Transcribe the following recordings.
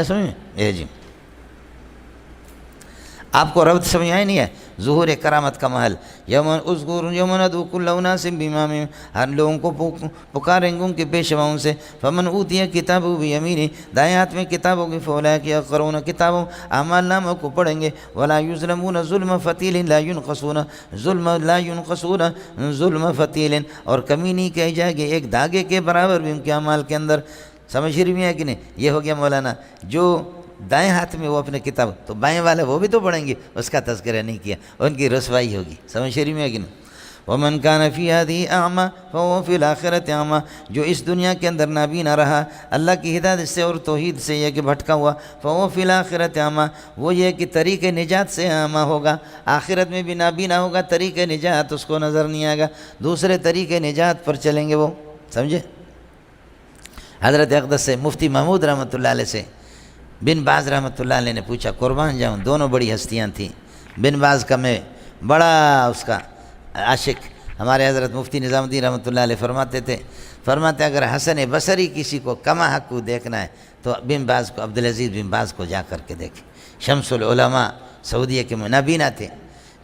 سمجھ میں جی آپ کو ربط سمجھ آئی نہیں ہے؟ ظہور کرامت کا محل یوم ندعو کل اناس بامامہم، ہر لوگوں کو پکاریں گے ان کے پیشواؤں سے. فمن اوتی کتابہ بیمینہ، دائیں ہاتھ میں کتاب ہوگی، فاولئک یقرؤون کتابہم، اعمال ناموں کو پڑھیں گے. ولا یظلمون ظلم فتیل، لا ینقصون ظلم فتیل، اور کمی نہیں کہی جائے گی ایک دھاگے کے برابر بھی ان کے اعمال کے اندر. سمجھ رہی ہے کہ نہیں؟ یہ ہو گیا مولانا جو دائیں ہاتھ میں وہ اپنے کتاب، تو بائیں والے وہ بھی تو پڑھیں گے، اس کا تذکرہ نہیں کیا، ان کی رسوائی ہوگی. سمجھ رہی ہے کہ نہیں؟ ومن کان فی ہذہ اعمی فہو فی الآخرۃ اعمی، جو اس دنیا کے اندر نابینا رہا اللہ کی ہدایت سے اور توحید سے یہ کہ بھٹکا ہوا، فہو فی الآخرۃ اعمی، وہ یہ کہ طریق نجات سے اعمی ہوگا، آخرت میں بھی نابینا ہوگا، طریق نجات اس کو نظر نہیں آئے گا، دوسرے طریق نجات پر چلیں گے وہ. سمجھے؟ حضرت اقدس سے مفتی محمود رحمۃ اللہ علیہ سے بن باز رحمۃ اللہ علیہ نے پوچھا، قربان جاؤں دونوں بڑی ہستیاں تھیں، بن باز کا میں بڑا اس کا عاشق، ہمارے حضرت مفتی نظام الدین رحمۃ اللہ علیہ فرماتے اگر حسن بصری کسی کو کما حقو دیکھنا ہے تو بن باز کو، عبدالعزیز بن باز کو جا کر کے دیکھیں. شمس العلماء سعودیہ کے نابینا تھے.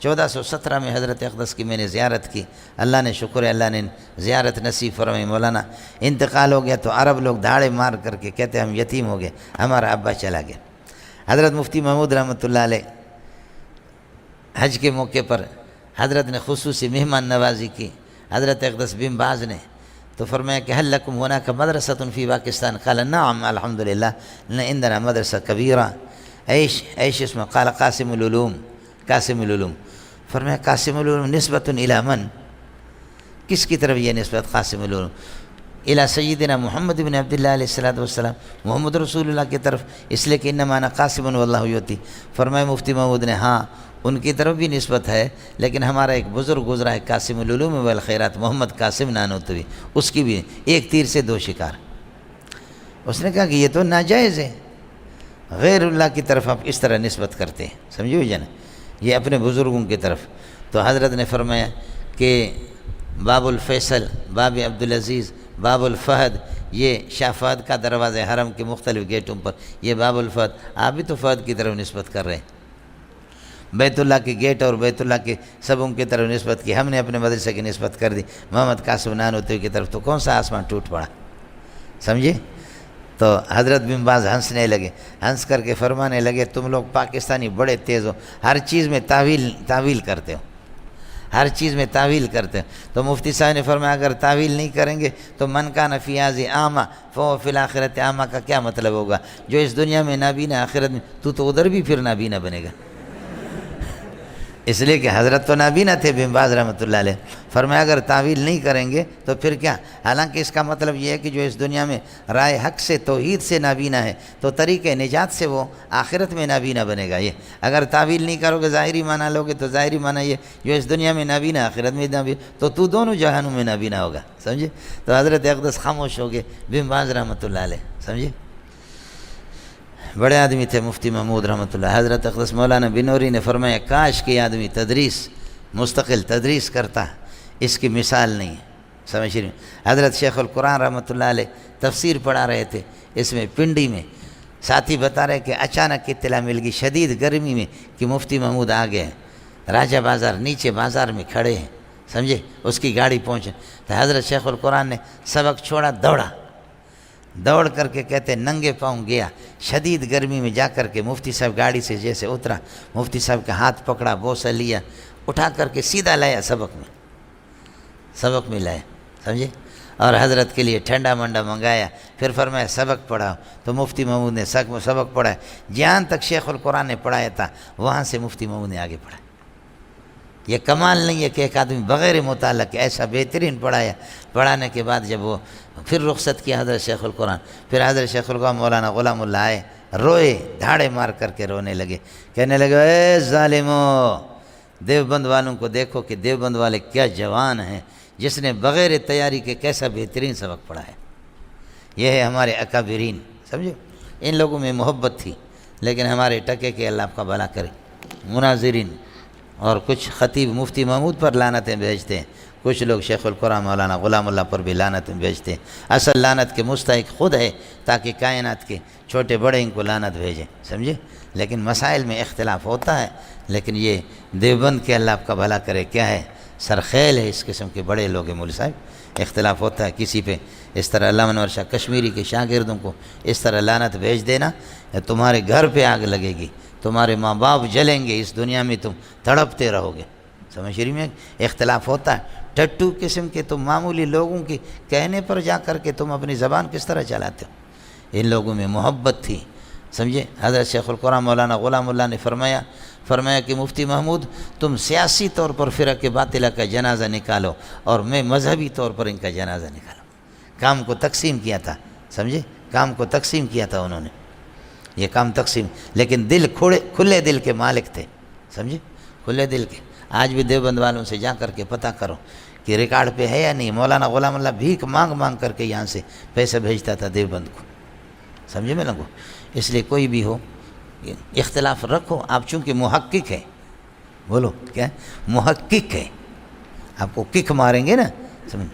1417 میں حضرت اقدس کی میں نے زیارت کی، اللہ نے شکر ہے اللہ نے زیارت نصیب فرمائی. مولانا انتقال ہو گیا تو عرب لوگ دھاڑے مار کر کے کہتے ہم یتیم ہو گئے، ہمارا ابا چلا گیا. حضرت مفتی محمود رحمۃ اللہ علیہ حج کے موقع پر حضرت نے خصوصی مہمان نوازی کی. حضرت اقدس بن باز نے تو فرمایا کہ حل لکم هناک مدرسۃ فی پاکستان؟ قال نعم الحمد للہ عندنا مدرسہ کبیرہ. ایش اسمہ؟ قال قاسم العلوم. فرمایا قاسم العلوم نسبت الی من؟ کس کی طرف یہ نسبت قاسم العلوم؟ الی سیدنا محمد بن عبداللہ علیہ الصلوۃ والسلام، محمد رسول اللہ کی طرف، اس لیے کہ انما انا قاسم واللہ یؤتی. فرمایا مفتی محمود نے ہاں ان کی طرف بھی نسبت ہے، لیکن ہمارا ایک بزرگ گزرا ہے قاسم العلوم والخیرات، محمد قاسم نانوتوی، اس کی بھی ایک تیر سے دو شکار. اس نے کہا کہ یہ تو ناجائز ہے، غیر اللہ کی طرف آپ اس طرح نسبت کرتے ہیں. سمجھو جانا، یہ اپنے بزرگوں کی طرف. تو حضرت نے فرمایا کہ باب الفیصل، باب عبدالعزیز، باب الفہد، یہ شاہ فہد کا دروازہ حرم کے مختلف گیٹوں پر، یہ باب الفہد، آپ بھی تو فہد کی طرف نسبت کر رہے ہیں. بیت اللہ کے گیٹ اور بیت اللہ کے سبوں کی طرف نسبت کی، ہم نے اپنے مدرسے کی نسبت کر دی محمد قاسم نانوتوی کی طرف، تو کون سا آسمان ٹوٹ پڑا؟ سمجھے؟ تو حضرت بن باز ہنسنے لگے، ہنس کر کے فرمانے لگے تم لوگ پاکستانی بڑے تیز ہو، ہر چیز میں تعویل کرتے ہو، ہر چیز میں تعویل کرتے ہو. تو مفتی صاحب نے فرمایا اگر تعویل نہیں کریں گے تو من کان فی ھذہ اعمی فہو فی الآخرۃ اعمی کا کیا مطلب ہوگا؟ جو اس دنیا میں نابینا آخرت میں، تو ادھر بھی پھر نابینا بنے گا. اس لیے کہ حضرت تو نابینا تھے بن باز رحمۃ اللہ علیہ. فرمایا اگر تعویل نہیں کریں گے تو پھر کیا؟ حالانکہ اس کا مطلب یہ ہے کہ جو اس دنیا میں رائے حق سے توحید سے نابینا ہے تو طریق نجات سے وہ آخرت میں نابینا بنے گا. یہ اگر تعویل نہیں کرو گے، ظاہری معنی لوگے تو ظاہری معنی یہ جو اس دنیا میں نابینا آخرت میں نابینا، تو دونوں جہانوں میں نابینا ہوگا. سمجھے؟ تو حضرت اقدس خاموش ہو گئے بن باز رحمۃ اللہ علیہ. سمجھے؟ بڑے آدمی تھے مفتی محمود رحمۃ اللہ. حضرت اقدس مولانا بنوری نے فرمایا کاش کہ آدمی مستقل تدریس کرتا، اس کی مثال نہیں. سمجھ رہے؟ حضرت شیخ القرآن رحمۃ اللہ علیہ تفسیر پڑھا رہے تھے، اس میں پنڈی میں ساتھی بتا رہے کہ اچانک اطلاع مل گئی شدید گرمی میں کہ مفتی محمود آ گئے ہیں، راجہ بازار نیچے بازار میں کھڑے ہیں. سمجھے؟ اس کی گاڑی پہنچے تو حضرت شیخ القرآن نے سبق چھوڑا، دوڑ کر کے کہتے ننگے پاؤں گیا، شدید گرمی میں جا کر کے مفتی صاحب گاڑی سے جیسے اترا، مفتی صاحب کا ہاتھ پکڑا، بوسہ لیا، اٹھا کر کے سیدھا لایا سبق میں لایا. سمجھے؟ اور حضرت کے لیے ٹھنڈا منڈا منگایا، پھر فرمایا سبق پڑھاؤ. تو مفتی محمود نے سبق پڑھایا، جہاں تک شیخ القرآن نے پڑھایا تھا وہاں سے مفتی محمود نے آگے پڑھایا. یہ کمال نہیں ہے کہ ایک آدمی بغیر مطالعہ کے ایسا بہترین پڑھانے کے بعد جب وہ پھر رخصت کیا حضرت شیخ القرآن، پھر حضرت شیخ القرآن مولانا غلام اللہ آئے، روئے، دھاڑے مار کر کے رونے لگے، کہنے لگے اے ظالموں، دیوبند والوں کو دیکھو کہ دیوبند والے کیا جوان ہیں، جس نے بغیر تیاری کے کیسا بہترین سبق پڑھا ہے. یہ ہے ہمارے اکابرین. سمجھو؟ ان لوگوں میں محبت تھی، لیکن ہمارے ٹکے کے اللہ آپ کا بھلا کرے. مناظرین اور کچھ خطیب مفتی محمود پر لعنتیں بھیجتے ہیں، کچھ لوگ شیخ القرآن مولانا غلام اللہ پر بھی لعنت بھیجتے ہیں، اصل لعنت کے مستحق خود ہے تاکہ کائنات کے چھوٹے بڑے ان کو لعنت بھیجیں، سمجھے؟ لیکن مسائل میں اختلاف ہوتا ہے، لیکن یہ دیوبند کے اللہ آپ کا بھلا کرے کیا ہے، سرخیل ہے اس قسم کے بڑے لوگ ہیں مولوی صاحب، اختلاف ہوتا ہے کسی پہ اس طرح علامہ انور شاہ کشمیری کے شاگردوں کو اس طرح لعنت بھیج دینا، یا تمہارے گھر پہ آگ لگے گی، تمہارے ماں باپ جلیں گے، اس دنیا میں تم تڑپتے رہو گے، سمجھ رہی میں؟ اختلاف ہوتا ہے، ٹٹو قسم کے تم معمولی لوگوں کے کہنے پر جا کر کے تم اپنی زبان کس طرح چلاتے ہو؟ ان لوگوں میں محبت تھی، سمجھے؟ حضرت شیخ القرآن مولانا غلام اللہ نے فرمایا کہ مفتی محمود تم سیاسی طور پر فرقہ باطلہ کا جنازہ نکالو اور میں مذہبی طور پر ان کا جنازہ نکالوں۔ کام کو تقسیم کیا تھا، سمجھے؟ کام کو تقسیم کیا تھا انہوں نے، یہ کام تقسیم، لیکن دل کھلے دل کے مالک تھے، سمجھے؟ کھلے دل کے۔ آج بھی دیوبند والوں سے جا کر کے پتہ کرو کہ ریکارڈ پہ ہے یا نہیں، مولانا غلام اللہ بھیک مانگ کر کے یہاں سے پیسے بھیجتا تھا دیوبند کو، سمجھے میں لوگوں؟ اس لیے کوئی بھی ہو اختلاف رکھو، آپ چونکہ محقق ہیں، بولو کیا محقق ہے، آپ کو کک ماریں گے نا، سمجھ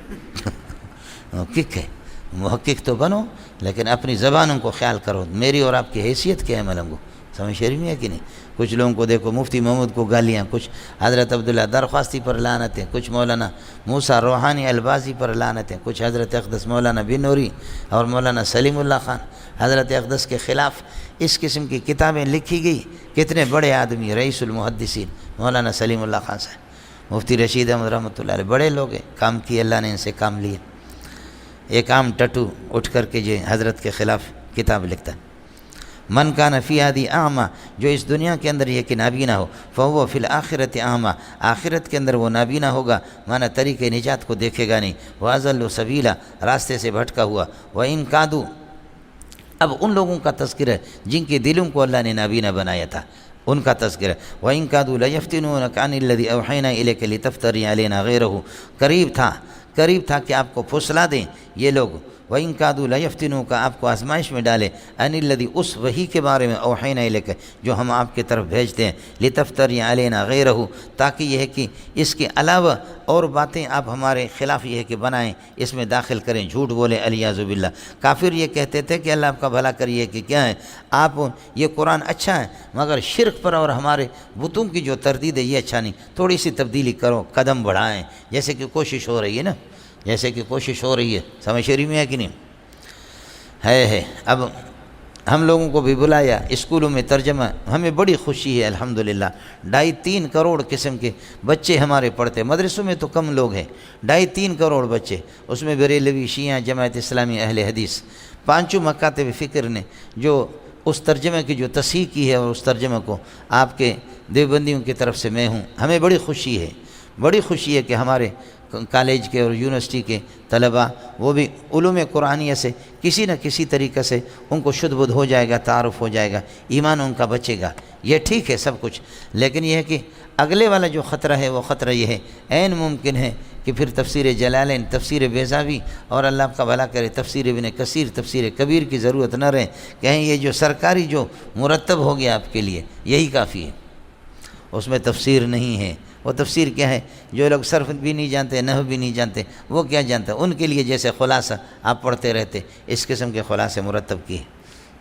کک ہے، محقق تو بنو لیکن اپنی زبانوں کو خیال کرو، میری اور آپ کی حیثیت کیا ہے ملنگو، سمجھ شریف میں ہے کہ نہیں؟ کچھ لوگوں کو دیکھو مفتی محمود کو گالیاں، کچھ حضرت عبداللہ درخواستی پر لعنتیں، کچھ مولانا موسیٰ روحانی البازی پر لعنتیں، کچھ حضرت اقدس مولانا بنوری اور مولانا سلیم اللہ خان حضرت اقدس کے خلاف اس قسم کی کتابیں لکھی گئی۔ کتنے بڑے آدمی، رئیس المحدثین مولانا سلیم اللہ خان صاحب، مفتی رشید احمد رحمۃ اللہ علیہ، بڑے لوگ ہیں، کام کیے اللہ نے ان سے کام لیے۔ ایک عام ٹٹو اٹھ کر کے حضرت کے خلاف کتاب لکھتا ہے، من کان فی ہذی اعمی، جو اس دنیا کے اندر یہ کہ نابینا ہو، فہو فی الآخرۃ اعمی، آخرت کے اندر وہ نابینا ہوگا، معنی طریق نجات کو دیکھے گا نہیں، واضل سبیلا، راستے سے بھٹکا ہوا، وَإِن کادوا، اب ان لوگوں کا تذکرہ ہے جن کے دلوں کو اللہ نے نابینا بنایا تھا، ان کا تذکرہ، وَإِن كَادُوا لَيَفْتِنُونَكَ عَنِ الَّذِي أَوْحَيْنَا إِلَيْكَ لِتَفْتَرِيَ عَلَيْنَا غَيْرَهُ، قریب تھا کہ آپ کو پھسلا دیں یہ لوگ، وَإِن كَادُوا لَيَفْتِنُونَكَ، آپ کو آزمائش میں ڈالے، عَنِ الَّذِي، اس وحی کے بارے میں، أَوْحَيْنَا إِلَيْكَ، جو ہم آپ کی طرف بھیجتے ہیں، لِتَفْتَرِيَ عَلَيْنَا غَيْرَهُ، تاکہ یہ ہے کہ اس کے علاوہ اور باتیں آپ ہمارے خلاف یہ ہے کہ بنائیں، اس میں داخل کریں، جھوٹ بولیں، علیاذ باللہ۔ کافر یہ کہتے تھے کہ اللہ آپ کا بھلا کریے کہ کیا ہے، آپ یہ قرآن اچھا ہے مگر شرک پر اور ہمارے بتوں کی جو تردید ہے یہ اچھا نہیں، تھوڑی سی تبدیلی کرو، قدم بڑھائیں، جیسے کہ کوشش ہو رہی ہے نا، جیسے کہ کوشش ہو رہی ہے، سمجھ شریف میں ہے کہ نہیں؟ ہے۔ اب ہم لوگوں کو بھی بلایا اسکولوں میں ترجمہ، ہمیں بڑی خوشی ہے الحمدللہ، 2.5-3 کروڑ قسم کے بچے ہمارے پڑھتے، مدرسوں میں تو کم لوگ ہیں، 2.5-3 کروڑ بچے، اس میں بریلوی، شیعہ، جماعت اسلامی، اہل حدیث، 5 مکاتب فکر نے جو اس ترجمہ کی جو تصحیح کی ہے، اور اس ترجمہ کو آپ کے دیوبندیوں کی طرف سے میں ہوں، ہمیں بڑی خوشی ہے کہ ہمارے کالج کے اور یونیورسٹی کے طلباء وہ بھی علوم قرآنیہ سے کسی نہ کسی طریقے سے ان کو شدھ بدھ ہو جائے گا، تعارف ہو جائے گا، ایمان ان کا بچے گا، یہ ٹھیک ہے سب کچھ، لیکن یہ ہے کہ اگلے والا جو خطرہ ہے وہ خطرہ یہ ہے، عین ممکن ہے کہ پھر تفسیر جلالین، تفسیر بیضاوی اور اللہ آپ کا بھلا کرے تفسیر ابن کثیر، تفسیر کبیر کی ضرورت نہ رہے، کہیں یہ جو سرکاری جو مرتب ہو گیا آپ کے لیے یہی کافی ہے، اس میں تفسیر نہیں ہے۔ وہ تفسیر کیا ہے؟ جو لوگ صرف بھی نہیں جانتے، نحو بھی نہیں جانتے، وہ کیا جانتا ہے؟ ان کے لیے جیسے خلاصہ آپ پڑھتے رہتے، اس قسم کے خلاصے مرتب کیے،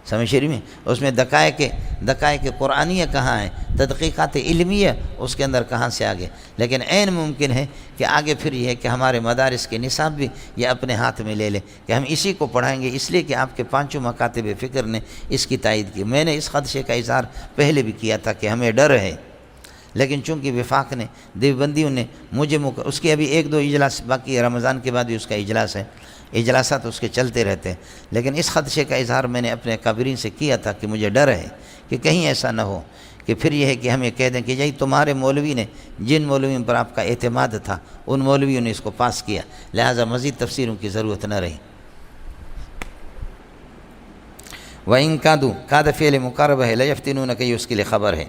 سمجھ شریف میں؟ اس میں دقائق قرآنیہ کہاں ہے، تحقیقات علمیہ اس کے اندر کہاں سے آگے، لیکن عین ممکن ہے کہ آگے پھر یہ ہے کہ ہمارے مدارس کے نصاب بھی یہ اپنے ہاتھ میں لے لے کہ ہم اسی کو پڑھائیں گے، اس لیے کہ آپ کے 5 مکاتب فکر نے اس کی تائید کی۔ میں نے اس خدشے کا اظہار پہلے بھی کیا تھا کہ ہمیں ڈر ہے، لیکن چونکہ وفاق نے، دیوبندیوں نے مجھے اس کی ابھی 1-2 اجلاس باقی ہے، رمضان کے بعد بھی اس کا اجلاس ہے، اجلاسات اس کے چلتے رہتے ہیں، لیکن اس خدشے کا اظہار میں نے اپنے اکابرین سے کیا تھا کہ مجھے ڈر ہے کہ کہیں ایسا نہ ہو کہ پھر یہ ہے کہ ہم یہ کہہ دیں کہ جی تمہارے مولوی نے، جن مولویوں پر آپ کا اعتماد تھا ان مولویوں نے اس کو پاس کیا، لہٰذا مزید تفسیروں کی ضرورت نہ رہی۔ وَإِن كَادُوا، کاد فعل مقاربہ ہے، لَيَفْتِنُونَكَ، یہ اس کے لیے خبر ہے،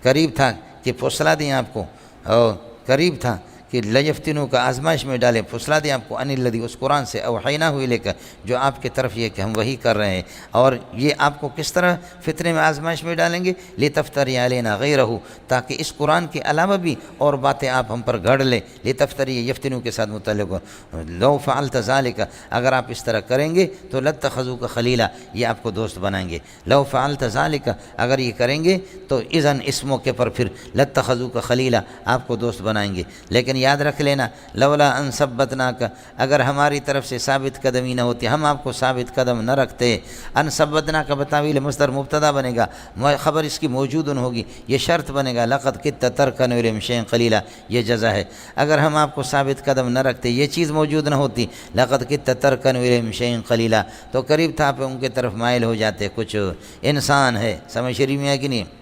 قریب تھا کہ پھسلا دیں آپ کو، اور قریب تھا کہ لیفتنو کا آزمائش میں ڈالیں، پھسلا دیں آپ کو، ان الذی اس قرآن سے اوحینا ہوئی لے کر جو آپ کی طرف یہ کہ ہم وہی کر رہے ہیں، اور یہ آپ کو کس طرح فتنے میں آزمائش میں ڈالیں گے، لتفتری علینا غیرہ، تاکہ اس قرآن کے علاوہ بھی اور باتیں آپ ہم پر گھڑ لیں، لتفتری یفتنو کے ساتھ متعلق ہو، لو فعلت ذالک اگر آپ اس طرح کریں گے تو لتخذوک خلیلا یہ آپ کو دوست بنائیں گے، لو فعلت ذالک اگر یہ کریں گے تو اذن اس موقع پر پھر لتخذوک خلیلا آپ کو دوست بنائیں گے، لیکن یاد رکھ لینا لولا ان ثبتناک اگر ہماری طرف سے ثابت قدمی نہ ہوتی، ہم آپ کو ثابت قدم نہ رکھتے، ان ثبتناک بتاویل مصدر مبتدا بنے گا، خبر اس کی موجود ہوگی، یہ شرط بنے گا، لقد کدت ترکن الیہم شیئا قلیلا یہ جزا ہے، اگر ہم آپ کو ثابت قدم نہ رکھتے، یہ چیز موجود نہ ہوتی، لقد کدت ترکن الیہم شیئا قلیلا تو قریب تھا آپ ان کی طرف مائل ہو جاتے، کچھ انسان ہے، سمجھ شریف میں ہے کہ نہیں؟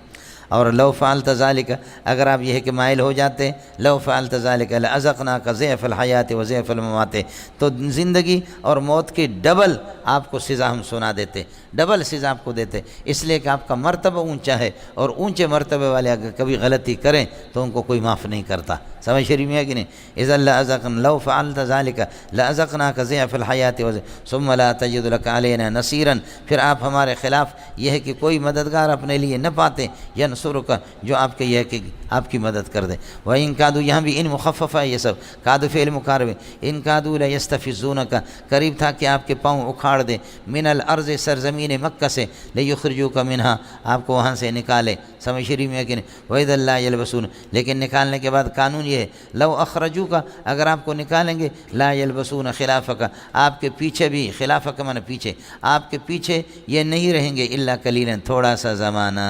اور لو فعلت ذالک اگر آپ یہ ہے کہ مائل ہو جاتے، لو فعلت ذالک لأذقناک ضعف الحیات و ضعف الممات تو زندگی اور موت کی ڈبل آپ کو سزا ہم سنا دیتے، ڈبل سزا آپ کو دیتے، اس لیے کہ آپ کا مرتبہ اونچا ہے، اور اونچے مرتبے والے اگر کبھی غلطی کریں تو ان کو کوئی معاف نہیں کرتا، سمجھ شریف میں ہے کہ نہیں؟ اذا لأذقنا لو فعلت ذالک لأذقناک ضعف الحیات ثم لا تجد لک علینا نصیرا پھر آپ ہمارے خلاف یہ ہے کہ کوئی مددگار اپنے لیے نہ پاتے، ینصرک جو آپ کے یہ ہے کہ آپ کی مدد کر دے، وَإِن كَادُوا یہاں بھی ان مخففہ ہے، یہ سب کاد فعل مقارب، ان كَادُوا لَيَسْتَفِزُّونَکَ قریب تھا کہ آپ کے پاؤں اکھاڑ دے، من الارض سرزمین مکہ سے، لِيُخْرِجُوكَ منہا آپ کو وہاں سے نکالے، سمجھ شریف میں ہے کہ نہیں؟ وَإِذًا لَا يَلْبَسُونَ لیکن نکالنے کے بعد قانون یہ ہے، لو اخرجوک اگر آپ کو نکالیں گے، لا يلبسون خلافک آپ کے پیچھے بھی، خلافک معنی پیچھے، آپ کے پیچھے یہ نہیں رہیں گے الا قلیلا تھوڑا سا زمانہ،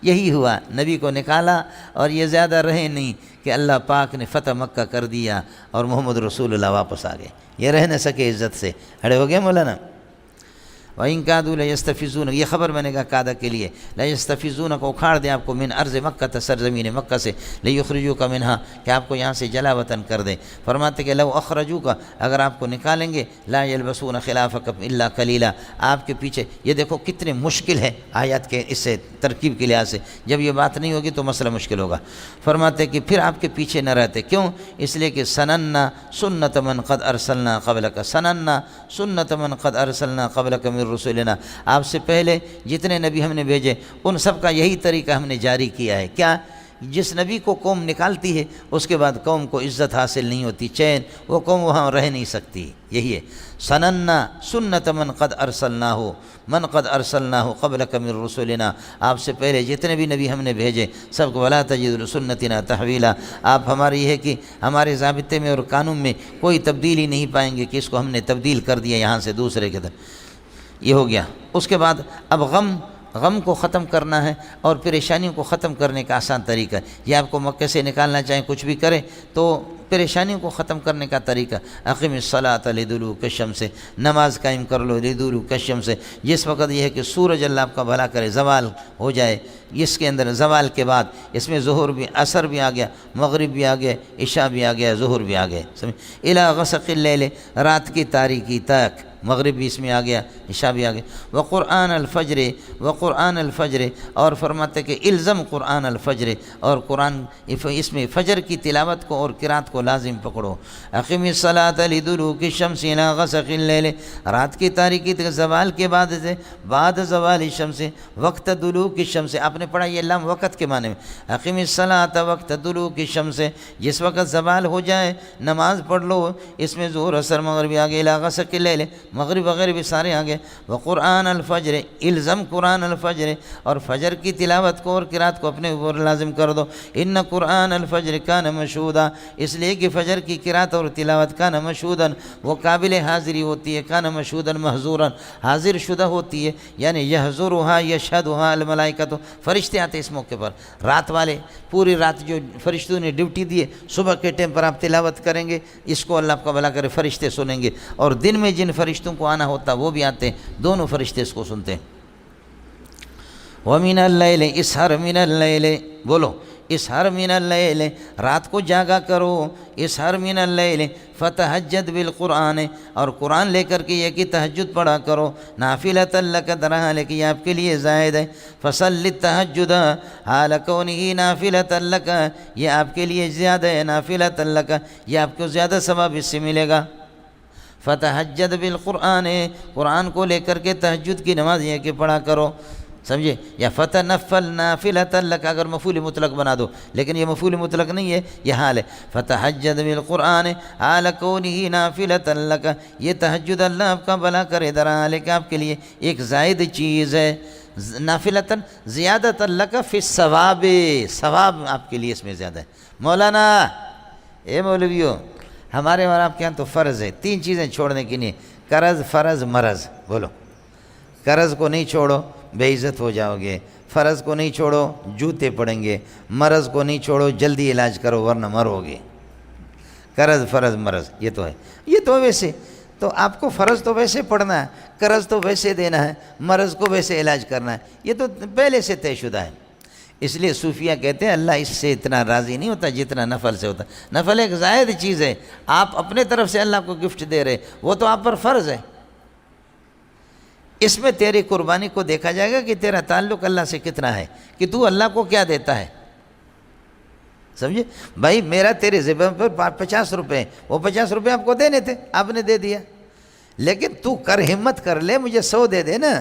یہی ہوا نبی کو نکالا اور یہ زیادہ رہے نہیں کہ اللہ پاک نے فتح مکہ کر دیا اور محمد رسول اللہ واپس آ گئے، یہ رہ نہ سکے عزت سے، کھڑے ہو گئے مولانا۔ وَإِن كَادُوا لَيَسْتَفِزُّونَ یہ خبر بنے گا قادہ کے لیے، لَيَسْتَفِزُّونَ کو اکھاڑ دیں آپ کو من ارض مکہ سرزمین مکہ سے، لِيُخْرِجُوكَ منہا کہ آپ کو یہاں سے جلا وطن کر دیں، فرماتے کہ لو اخرجوک اگر آپ کو نکالیں گے، لا يلبسون خلافک الا قلیلا آپ کے پیچھے، یہ دیکھو کتنے مشکل ہے آیات کے اس سے ترکیب کے لحاظ سے، جب یہ بات نہیں ہوگی تو مسئلہ مشکل ہوگا، فرماتے کہ پھر آپ کے پیچھے نہ رہتے، کیوں؟ اس لیے کہ سننا سنت من قد ارسلنا قبلک، سننا سنت من قد ارسلنا قبلک من رسولنا آپ سے پہلے جتنے نبی ہم نے بھیجے ان سب کا یہی طریقہ ہم نے جاری کیا ہے، کیا؟ جس نبی کو قوم نکالتی ہے اس کے بعد قوم کو عزت حاصل نہیں ہوتی، چین، وہ قوم وہاں رہ نہیں سکتی، یہی ہے سننا سنت من قد ارسلناہ قبلک من رسولنا آپ سے پہلے جتنے بھی نبی ہم نے بھیجے سب کو، ولا تجد لسنتنا تحویلا آپ ہماری یہ ہے کہ ہمارے ضابطے میں اور قانون میں کوئی تبدیلی نہیں پائیں گے کہ اس کو ہم نے تبدیل کر دیا یہاں سے دوسرے کی طرف، یہ ہو گیا۔ اس کے بعد اب غم کو ختم کرنا ہے اور پریشانیوں کو ختم کرنے کا آسان طریقہ ہے، یہ آپ کو مکہ سے نکالنا چاہیں کچھ بھی کرے تو پریشانیوں کو ختم کرنے کا طریقہ، اقیم الصلاۃ لدلوک الشمس نماز قائم کر لو لدلوک الشمس جس وقت یہ ہے کہ سورج اللہ آپ کا بھلا کرے زوال ہو جائے، اس کے اندر زوال کے بعد اس میں ظہر بھی، عصر بھی آ گیا، مغرب بھی آ گیا، عشاء بھی آ گیا، ظہر بھی آ گیا، سمجھ الی غسق اللیل رات کی تاریکی تک، مغرب بھی اس میں آ گیا، عشاء بھی آ گیا، وقرآن الفجر اور فرماتے کہ الزم قرآن الفجر اور قرآن اس میں فجر کی تلاوت کو اور قرات کو لازم پکڑو، اقیم الصلاۃ لدلوک الشمس الی غسق اللیل رات کی تاریکی تک زوال کے بعد سے، بعد زوال الشمس وقت دلوک الشمس آپ نے پڑھا یہ لام وقت کے معنی میں، اقیم الصلاۃ وقت دلوک الشمس جس وقت زوال ہو جائے نماز پڑھ لو، اس میں ظہر عصر مغرب آ گئے، الی غسق اللیل مغرب وغیرہ بھی سارے آگے، وقرآن الفجر الزم قرآن الفجر اور فجر کی تلاوت کو اور قرات کو اپنے اوپر لازم کر دو، ان قرآن الفجر کان مشہودا اس لیے کہ فجر کی قرات اور تلاوت کان مشہودا وہ قابل حاضری ہوتی ہے، کان مشہودا محظورا حاضر شدہ ہوتی ہے، یعنی یحضرها یشہدها الملائکۃ فرشتے آتے اس موقع پر، رات والے پوری رات جو فرشتوں نے ڈیوٹی دی ہے صبح کے ٹائم پر آپ تلاوت کریں گے، اس کو اللہ آپ کا بھلا کرے فرشتے سنیں گے، اور دن میں جن فرشتوں کو آنا ہوتا وہ بھی آتے ہیں، دونوں فرشتے اس کو سنتے ہیں۔ وَمِنَ اللَّيْلِ اسْحَرْ مِنَ اللَّيْلِ بولو اسحر من اللیل، رات کو جاگا کرو، اسحر من اللیل فتہجد بالقرآن، اور قرآن لے کر کے یہ کہ تہجد پڑھا کرو، نافلۃ لک، درہا لے کہ یہ آپ کے لیے زائد ہے، فصل التہجد حال کونہ نافلۃ لک، یہ آپ کے لیے زیادہ ہے، نافلۃ لک، یہ آپ کو زیادہ ثواب اس سے ملے گا۔ فتہجد بالقرآن، قرآن کو لے کر کے تہجد کی نماز یہ کہ پڑھا کرو، سمجھے؟ یا فتنفل نافلۃ لک اگر مفعول مطلق بنا دو، لیکن یہ مفعول مطلق نہیں ہے، یہ حال ہے۔ فتہجد بالقرآن حال کونہ نافلۃ لک، یہ تہجد اللہ آپ کا بھلا کرے، درحال کہ آپ کے لیے ایک زائد چیز ہے، نافلۃً زیادۃ لک فی الثواب، ثواب آپ کے لیے اس میں زیادہ ہے۔ مولانا اے مولویو، ہمارے اور آپ کے یہاں تو فرض ہے، 3 چیزیں چھوڑنے کی نہیں، قرض، فرض، مرض، بولو۔ قرض کو نہیں چھوڑو بے عزت ہو جاؤ گے، فرض کو نہیں چھوڑو جوتے پڑیں گے، مرض کو نہیں چھوڑو جلدی علاج کرو ورنہ مرو گے۔ قرض، فرض، مرض، یہ تو ہے، یہ تو ویسے تو آپ کو فرض تو ویسے پڑھنا ہے، قرض تو ویسے دینا ہے، مرض کو ویسے علاج کرنا ہے، یہ تو پہلے سے طے شدہ ہے۔ اس لیے صوفیہ کہتے ہیں اللہ اس سے اتنا راضی نہیں ہوتا جتنا نفل سے ہوتا، نفل ایک زائد چیز ہے، آپ اپنے طرف سے اللہ کو گفٹ دے رہے، وہ تو آپ پر فرض ہے، اس میں تیری قربانی کو دیکھا جائے گا کہ تیرا تعلق اللہ سے کتنا ہے، کہ تو اللہ کو کیا دیتا ہے، سمجھے؟ بھائی میرا تیرے ذمہ پر 50 روپے، وہ 50 روپے آپ کو دینے تھے، آپ نے دے دیا، لیکن تو ہمت کر لے مجھے 100 دے دے نا،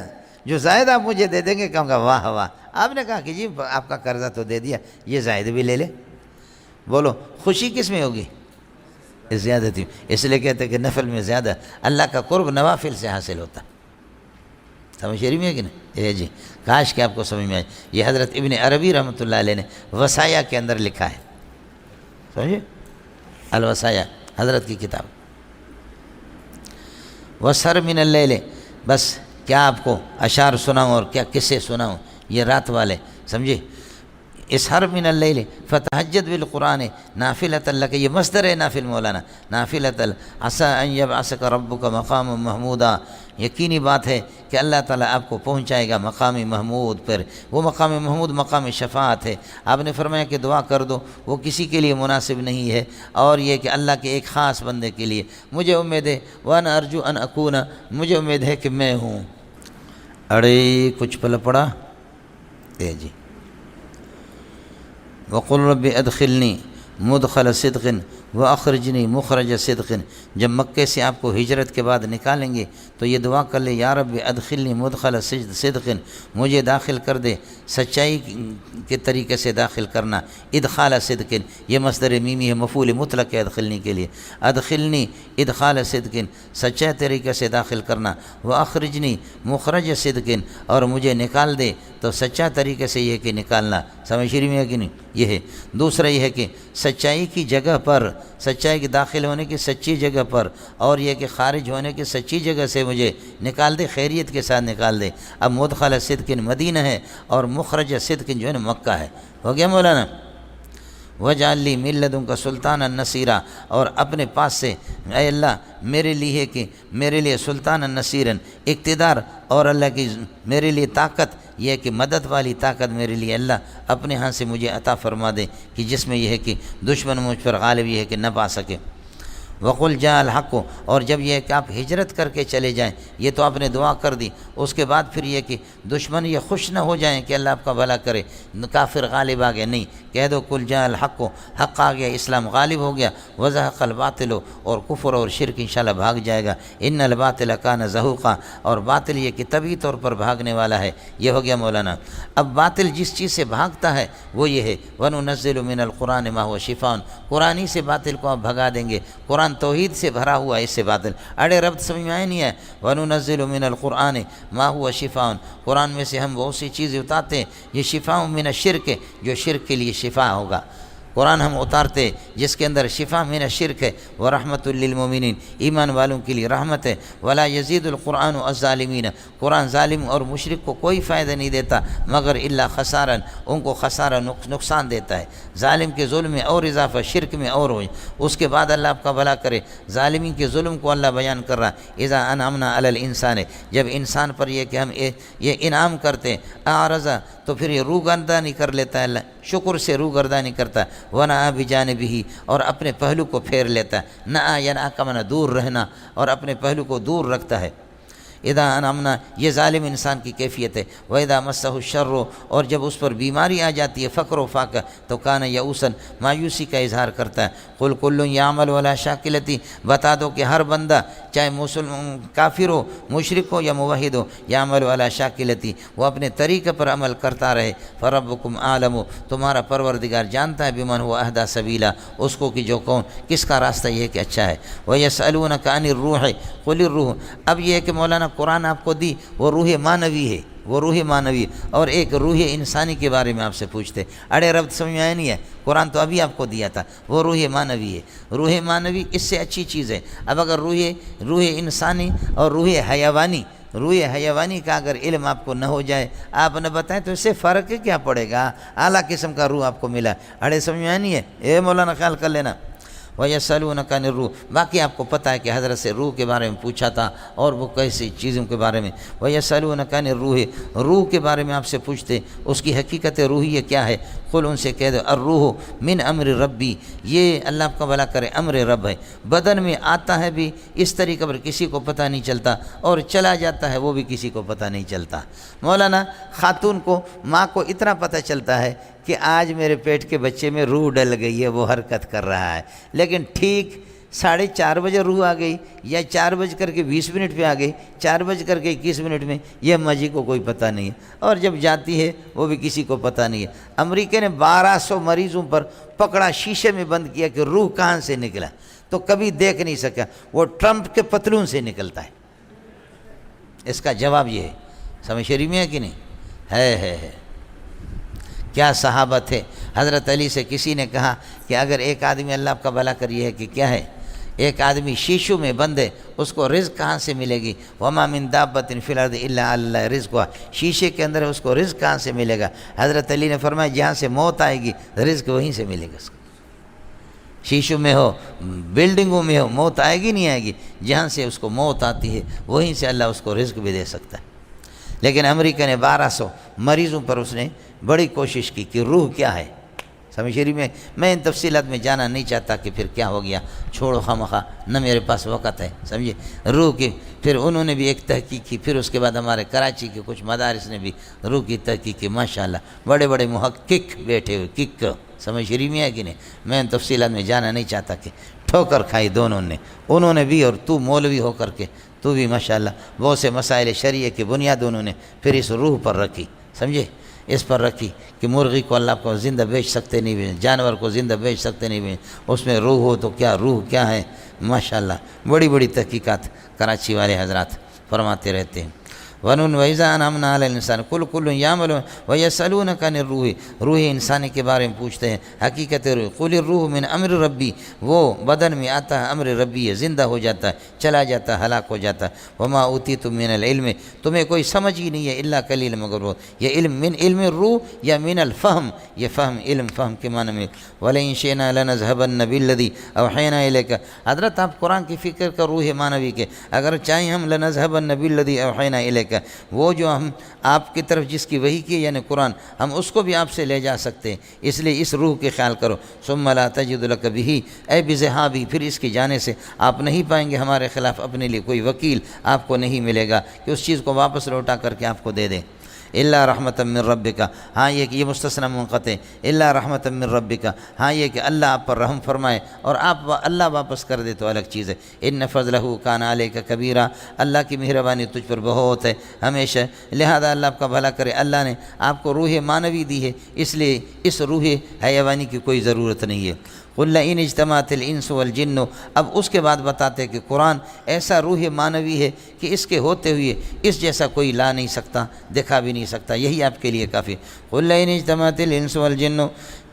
جو زائد آپ مجھے دے دیں گے کہوں گا واہ واہ، آپ نے کہا کہ جی آپ کا قرضہ تو دے دیا، یہ زائد بھی لے لے، بولو خوشی کس میں ہوگی؟ زیادتی، اس لیے کہتے ہیں کہ نفل میں زیادہ اللہ کا قرب نوافل سے حاصل ہوتا، سمجھ رہی ہے کہ نہیں؟ جی کاش کہ آپ کو سمجھ میں آئے، یہ حضرت ابن عربی رحمۃ اللہ علیہ نے وصایا کے اندر لکھا ہے، سمجھے؟ الوصایا حضرت کی کتاب۔ وسر من اللیل، بس کیا آپ کو اشعار سناؤں اور کیا قصے سناؤں، یہ رات والے، سمجھے؟ اسحر من اللیل فتہجد بالقرآن نافلۃ لک، یہ مصدر ہے نافل مولانا، نافلۃ عسیٰ ان یبعثک ربک مقام محمودا، یقینی بات ہے کہ اللہ تعالیٰ آپ کو پہنچائے گا مقام محمود پر، وہ مقام محمود مقام شفاعت ہے، آپ نے فرمایا کہ دعا کر دو، وہ کسی کے لیے مناسب نہیں ہے، اور یہ کہ اللہ کے ایک خاص بندے کے لیے، مجھے امید ہے وانا ارجو ان اکون، مجھے امید ہے کہ میں ہوں۔ اڑے کچھ پل پڑا جی، وقل رب ادخلنی مدخل صدق واخرجنی مخرج صدق، جب مکے سے آپ کو ہجرت کے بعد نکالیں گے تو یہ دعا کر لے، یا رب ادخلنی مدخل صدق، مجھے داخل کر دے، سچائی کے طریقے سے داخل کرنا، ادخال صدق، یہ مصدر میمی ہے، مفعول مطلق ہے ادخلنی کے لیے، ادخلنی ادخال صدق، سچائی طریقے سے داخل کرنا، واخرجنی مخرج صدق، اور مجھے نکال دے تو سچا طریقے سے یہ کہ نکالنا، سمجھ رہی میں ہے کہ نہیں؟ یہ ہے۔ دوسرا یہ ہے کہ سچائی کی جگہ پر، سچائی کے داخل ہونے کی سچی جگہ پر، اور یہ کہ خارج ہونے کی سچی جگہ سے مجھے نکال دے، خیریت کے ساتھ نکال دے۔ اب مدخل صدق مدینہ ہے اور مخرج صدق جو ہے نا مکہ ہے، ہو گیا مولانا؟ وجعل لی من لدنک سلطانا نصیرا، اور اپنے پاس سے اے اللہ میرے لیے کہ میرے لیے سلطانا نصیرا، اقتدار، اور اللہ کی میرے لیے طاقت، یہ کہ مدد والی طاقت میرے لیے اللہ اپنے ہاں سے مجھے عطا فرما دے، کہ جس میں یہ ہے کہ دشمن مجھ پر غالب یہ ہے کہ نہ پا سکے۔ وقل جاء الحق، اور جب یہ کہ آپ ہجرت کر کے چلے جائیں، یہ تو آپ نے دعا کر دی، اس کے بعد پھر یہ کہ دشمن یہ خوش نہ ہو جائیں کہ اللہ آپ کا بھلا کرے، کافر غالب آ گیا، نہیں، کہہ دو قل جاء الحق، حق آ گیا، اسلام غالب ہو گیا، وزهق الباطل، اور کفر اور شرک انشاءاللہ بھاگ جائے گا، ان الباطل کان زہوقا، اور باطل یہ کہ طبعی طور پر بھاگنے والا ہے، یہ ہو گیا مولانا۔ اب باطل جس چیز سے بھاگتا ہے وہ یہ ہے وَنُنَزِّلُ مِنَ الْقُرْآنِ مَا هُوَ شِفَاءٌ، قرآن ہی سے باطل کو آپ بھگا دیں گے، قرآن توحید سے بھرا ہوا ہے، اس سے باطل، اڑے ربط سمجھ میں آئے نہیں ہے، وَنُنَزِّلُ مِنَ الْقُرْآنِ مَا هُوَ شِفَاءٌ، قرآن میں سے ہم بہت سی چیزیں اتارتے ہیں، یہ شفاء من الشرک، جو شرک کے لیے شفا ہوگا، قرآن ہم اتارتے جس کے اندر شفا من الشرک ہے، ورحمۃ للمؤمنین، ایمان والوں کے لیے رحمت ہے، ولا یزید القرآن الظالمین، قرآن ظالم اور مشرک کو کوئی فائدہ نہیں دیتا مگر الا خسارا، ان کو خسارہ نقصان دیتا ہے، ظالم کے ظلم میں اور اضافہ، شرک میں اور ہو۔ اس کے بعد اللہ آپ کا بھلا کرے، ظالمین کے ظلم کو اللہ بیان کر رہا، اذا انعمنا علی الانسان، جب انسان پر یہ کہ ہم یہ انعام کرتے، اعرض، تو پھر یہ روگردانی کر لیتا ہے اللہ، شکر سے روگردانی کرتا ہے، ونأ بجانبہ اور اپنے پہلو کو پھیر لیتا ہے، نأ ینأ کا معنی دور رہنا، اور اپنے پہلو کو دور رکھتا ہے۔ اذا انعمنا یہ ظالم انسان کی کیفیت ہے، واذا مسہ الشر اور جب اس پر بیماری آ جاتی ہے، فقر و فاقہ تو کان یئوسا مایوسی کا اظہار کرتا ہے۔ قل کل یعمل علی شاکلتی بتا دو کہ ہر بندہ چاہے کافر ہو، مشرک ہو یا موحد ہو، یعمل علی شاکلتی وہ اپنے طریقے پر عمل کرتا رہے، فربکم اعلم تمہارا پروردگار جانتا ہے بمن هو اہدی سبیلا اس کو کہ جو کون کس کا راستہ یہ کہ اچھا ہے۔ ویسألونک عن الروح قل الروح اب یہ ہے کہ مولانا قرآن آپ کو دی وہ روح معنوی ہے، وہ روح معنوی، اور ایک روح انسانی کے بارے میں آپ سے پوچھتے، اڑے ربط سمجھ میں آیا نہیں ہے، قرآن تو ابھی آپ کو دیا تھا، وہ روح معنوی ہے۔ روح معنوی اس سے اچھی چیز ہے۔ اب اگر روح انسانی اور روح حیوانی کا اگر علم آپ کو نہ ہو جائے، آپ نے بتائیں تو اس سے فرق کیا پڑے گا؟ اعلیٰ قسم کا روح آپ کو ملا، اڑے سمجھ میں آیا نہیں ہے، اے مولانا خیال کر لینا۔ وَيَسْأَلُونَكَ عَنِ الرُّوحِ باقی آپ کو پتہ ہے کہ حضرت سے روح کے بارے میں پوچھا تھا اور وہ کیسی چیزوں کے بارے میں۔ وَيَسْأَلُونَكَ عَنِ الرُّوحِ روح کے بارے میں آپ سے پوچھتے، اس کی حقیقت روحیہ کیا ہے؟ قل ان سے کہہ دو الروح من امر ربی یہ اللہ آپ کا بھلا کرے امر رب ہے، بدن میں آتا ہے بھی اس طریقے پر کسی کو پتہ نہیں چلتا، اور چلا جاتا ہے وہ بھی کسی کو پتہ نہیں چلتا۔ مولانا خاتون کو ماں کو اتنا پتہ چلتا ہے کہ آج میرے پیٹ کے بچے میں روح ڈل گئی ہے، وہ حرکت کر رہا ہے، لیکن ٹھیک 4:30 بجے روح آ گئی یا 4:20 پہ آ گئی، 4:21 میں یہ اماں جی کو کوئی پتہ نہیں ہے، اور جب جاتی ہے وہ بھی کسی کو پتہ نہیں ہے۔ امریکہ نے 1200 مریضوں پر پکڑا، شیشے میں بند کیا کہ روح کہاں سے نکلا، تو کبھی دیکھ نہیں سکا، وہ ٹرمپ کے پتلون سے نکلتا ہے۔ اس کا جواب یہ ہے، سمجھ شریف میں ہے کہ نہیں ہے۔ کیا صحابہ تھے، حضرت علی سے کسی نے کہا کہ اگر ایک آدمی اللہ آپ کا بھلا کریے ہے کہ کیا ہے، ایک آدمی شیشوں میں بند ہے، اس کو رزق کہاں سے ملے گی؟ وما من دابۃ فی الارض الا علی اللہ رزقها شیشے کے اندر ہے، اس کو رزق کہاں سے ملے گا؟ حضرت علی نے فرمایا جہاں سے موت آئے گی رزق وہیں سے ملے گا اس کو۔ شیشوں میں ہو، بلڈنگوں میں ہو، موت آئے گی نہیں آئے گی، جہاں سے اس کو موت آتی ہے وہیں سے اللہ اس کو رزق بھی دے سکتا ہے۔ لیکن امریکہ نے 1200 مریضوں پر اس نے بڑی کوشش کی کہ روح کیا ہے، سمجھ شریف میں ان تفصیلات میں جانا نہیں چاہتا کہ پھر کیا ہو گیا، چھوڑو خامخواہ، نہ میرے پاس وقت ہے، سمجھے روح کی۔ پھر انہوں نے بھی ایک تحقیق کی، پھر اس کے بعد ہمارے کراچی کے کچھ مدارس نے بھی روح کی تحقیق کی، ماشاءاللہ بڑے بڑے محقق بیٹھے ہوئے، کک سمجھ شریف میں ہے کہ نہیں، میں ان تفصیلات میں جانا نہیں چاہتا کہ ٹھوکر کھائی دونوں نے، انہوں نے بھی اور تو مولوی ہو کر کے تو بھی ماشاءاللہ بہت سے مسائل شریعہ کی بنیاد انہوں نے پھر اس روح پر رکھی، سمجھے اس پر رکھی کہ مرغی کو اللہ کو زندہ بیچ سکتے نہیں بیچ، جانور کو زندہ بیچ سکتے نہیں بیچ، اس میں روح ہو تو کیا روح کیا ہے، ماشاءاللہ بڑی بڑی تحقیقات کراچی والے حضرات فرماتے رہتے ہیں۔ وَنُنْ وَإِذَا أَنْعَمْنَا عَلَى الْإِنسَانِ قُلْ كُلٌّ يَعْمَلُ وَيَسْأَلُونَكَ عَنِ الرُّوحِ روح انسانی کے بارے میں پوچھتے ہیں، حقیقت روح قُلِ الرُّوحُ مِنْ أَمْرِ رَبِّي وہ بدن میں آتا ہے، امر ربی ہے، زندہ ہو جاتا ہے، چلا جاتا ہے، ہلاک ہو جاتا ہے۔ وَمَا أُوتِيتُم مِّنَ الْعِلْمِ تمہیں کوئی سمجھ ہی نہیں ہے الا قلیل مگر وہ، یہ علم من علم الروح یا من الفہم، یہ فہم علم فہم کے معنی میں۔ وَلَئِن شِئْنَا لَنَذْهَبَنَّ بِالَّذِي أَوْحَيْنَا إِلَيْكَ حضرت آپ قرآن کی فکر کا روح معنوی کے، اگر چاہیں ہم لَنَذْهَبَنَّ بِالَّذِي أَوْحَيْنَا إِلَيْكَ وہ جو ہم آپ کی طرف جس کی وحی کی یعنی قرآن، ہم اس کو بھی آپ سے لے جا سکتے ہیں، اس لیے اس روح کے خیال کرو۔ ثُمَّ لَا تَجِدُ لَكَ بِهِ اے بِذِهَابِهِ پھر اس کی جانے سے آپ نہیں پائیں گے ہمارے خلاف اپنے لیے کوئی وکیل، آپ کو نہیں ملے گا کہ اس چیز کو واپس لوٹا کر کے آپ کو دے دیں۔ الا رحمۃ من ربک ہاں یہ کہ یہ مستثنی منقطع الا رحمۃ من ربک ہاں یہ کہ اللہ آپ پر رحم فرمائے اور آپ اللہ واپس کر دے تو الگ چیز ہے۔ ان فضلہ کان علیک کبیرہ اللہ کی مہربانی تجھ پر بہت ہے ہمیشہ، لہذا اللہ آپ کا بھلا کرے۔ اللہ نے آپ کو روح معنوی دی ہے، اس لیے اس روح حیوانی کی کوئی ضرورت نہیں ہے۔ قُلْ لَئِنِ اجْتَمَعَتِ الْإِنسُ وَالْجِنُّ اب اس کے بعد بتاتے کہ قرآن ایسا روح معنوی ہے کہ اس کے ہوتے ہوئے اس جیسا کوئی لا نہیں سکتا، دکھا بھی نہیں سکتا، یہی آپ کے لیے کافی۔ قُلْ لَئِنِ اجْتَمَعَتِ الْإِنسُ وَالْجِنُّ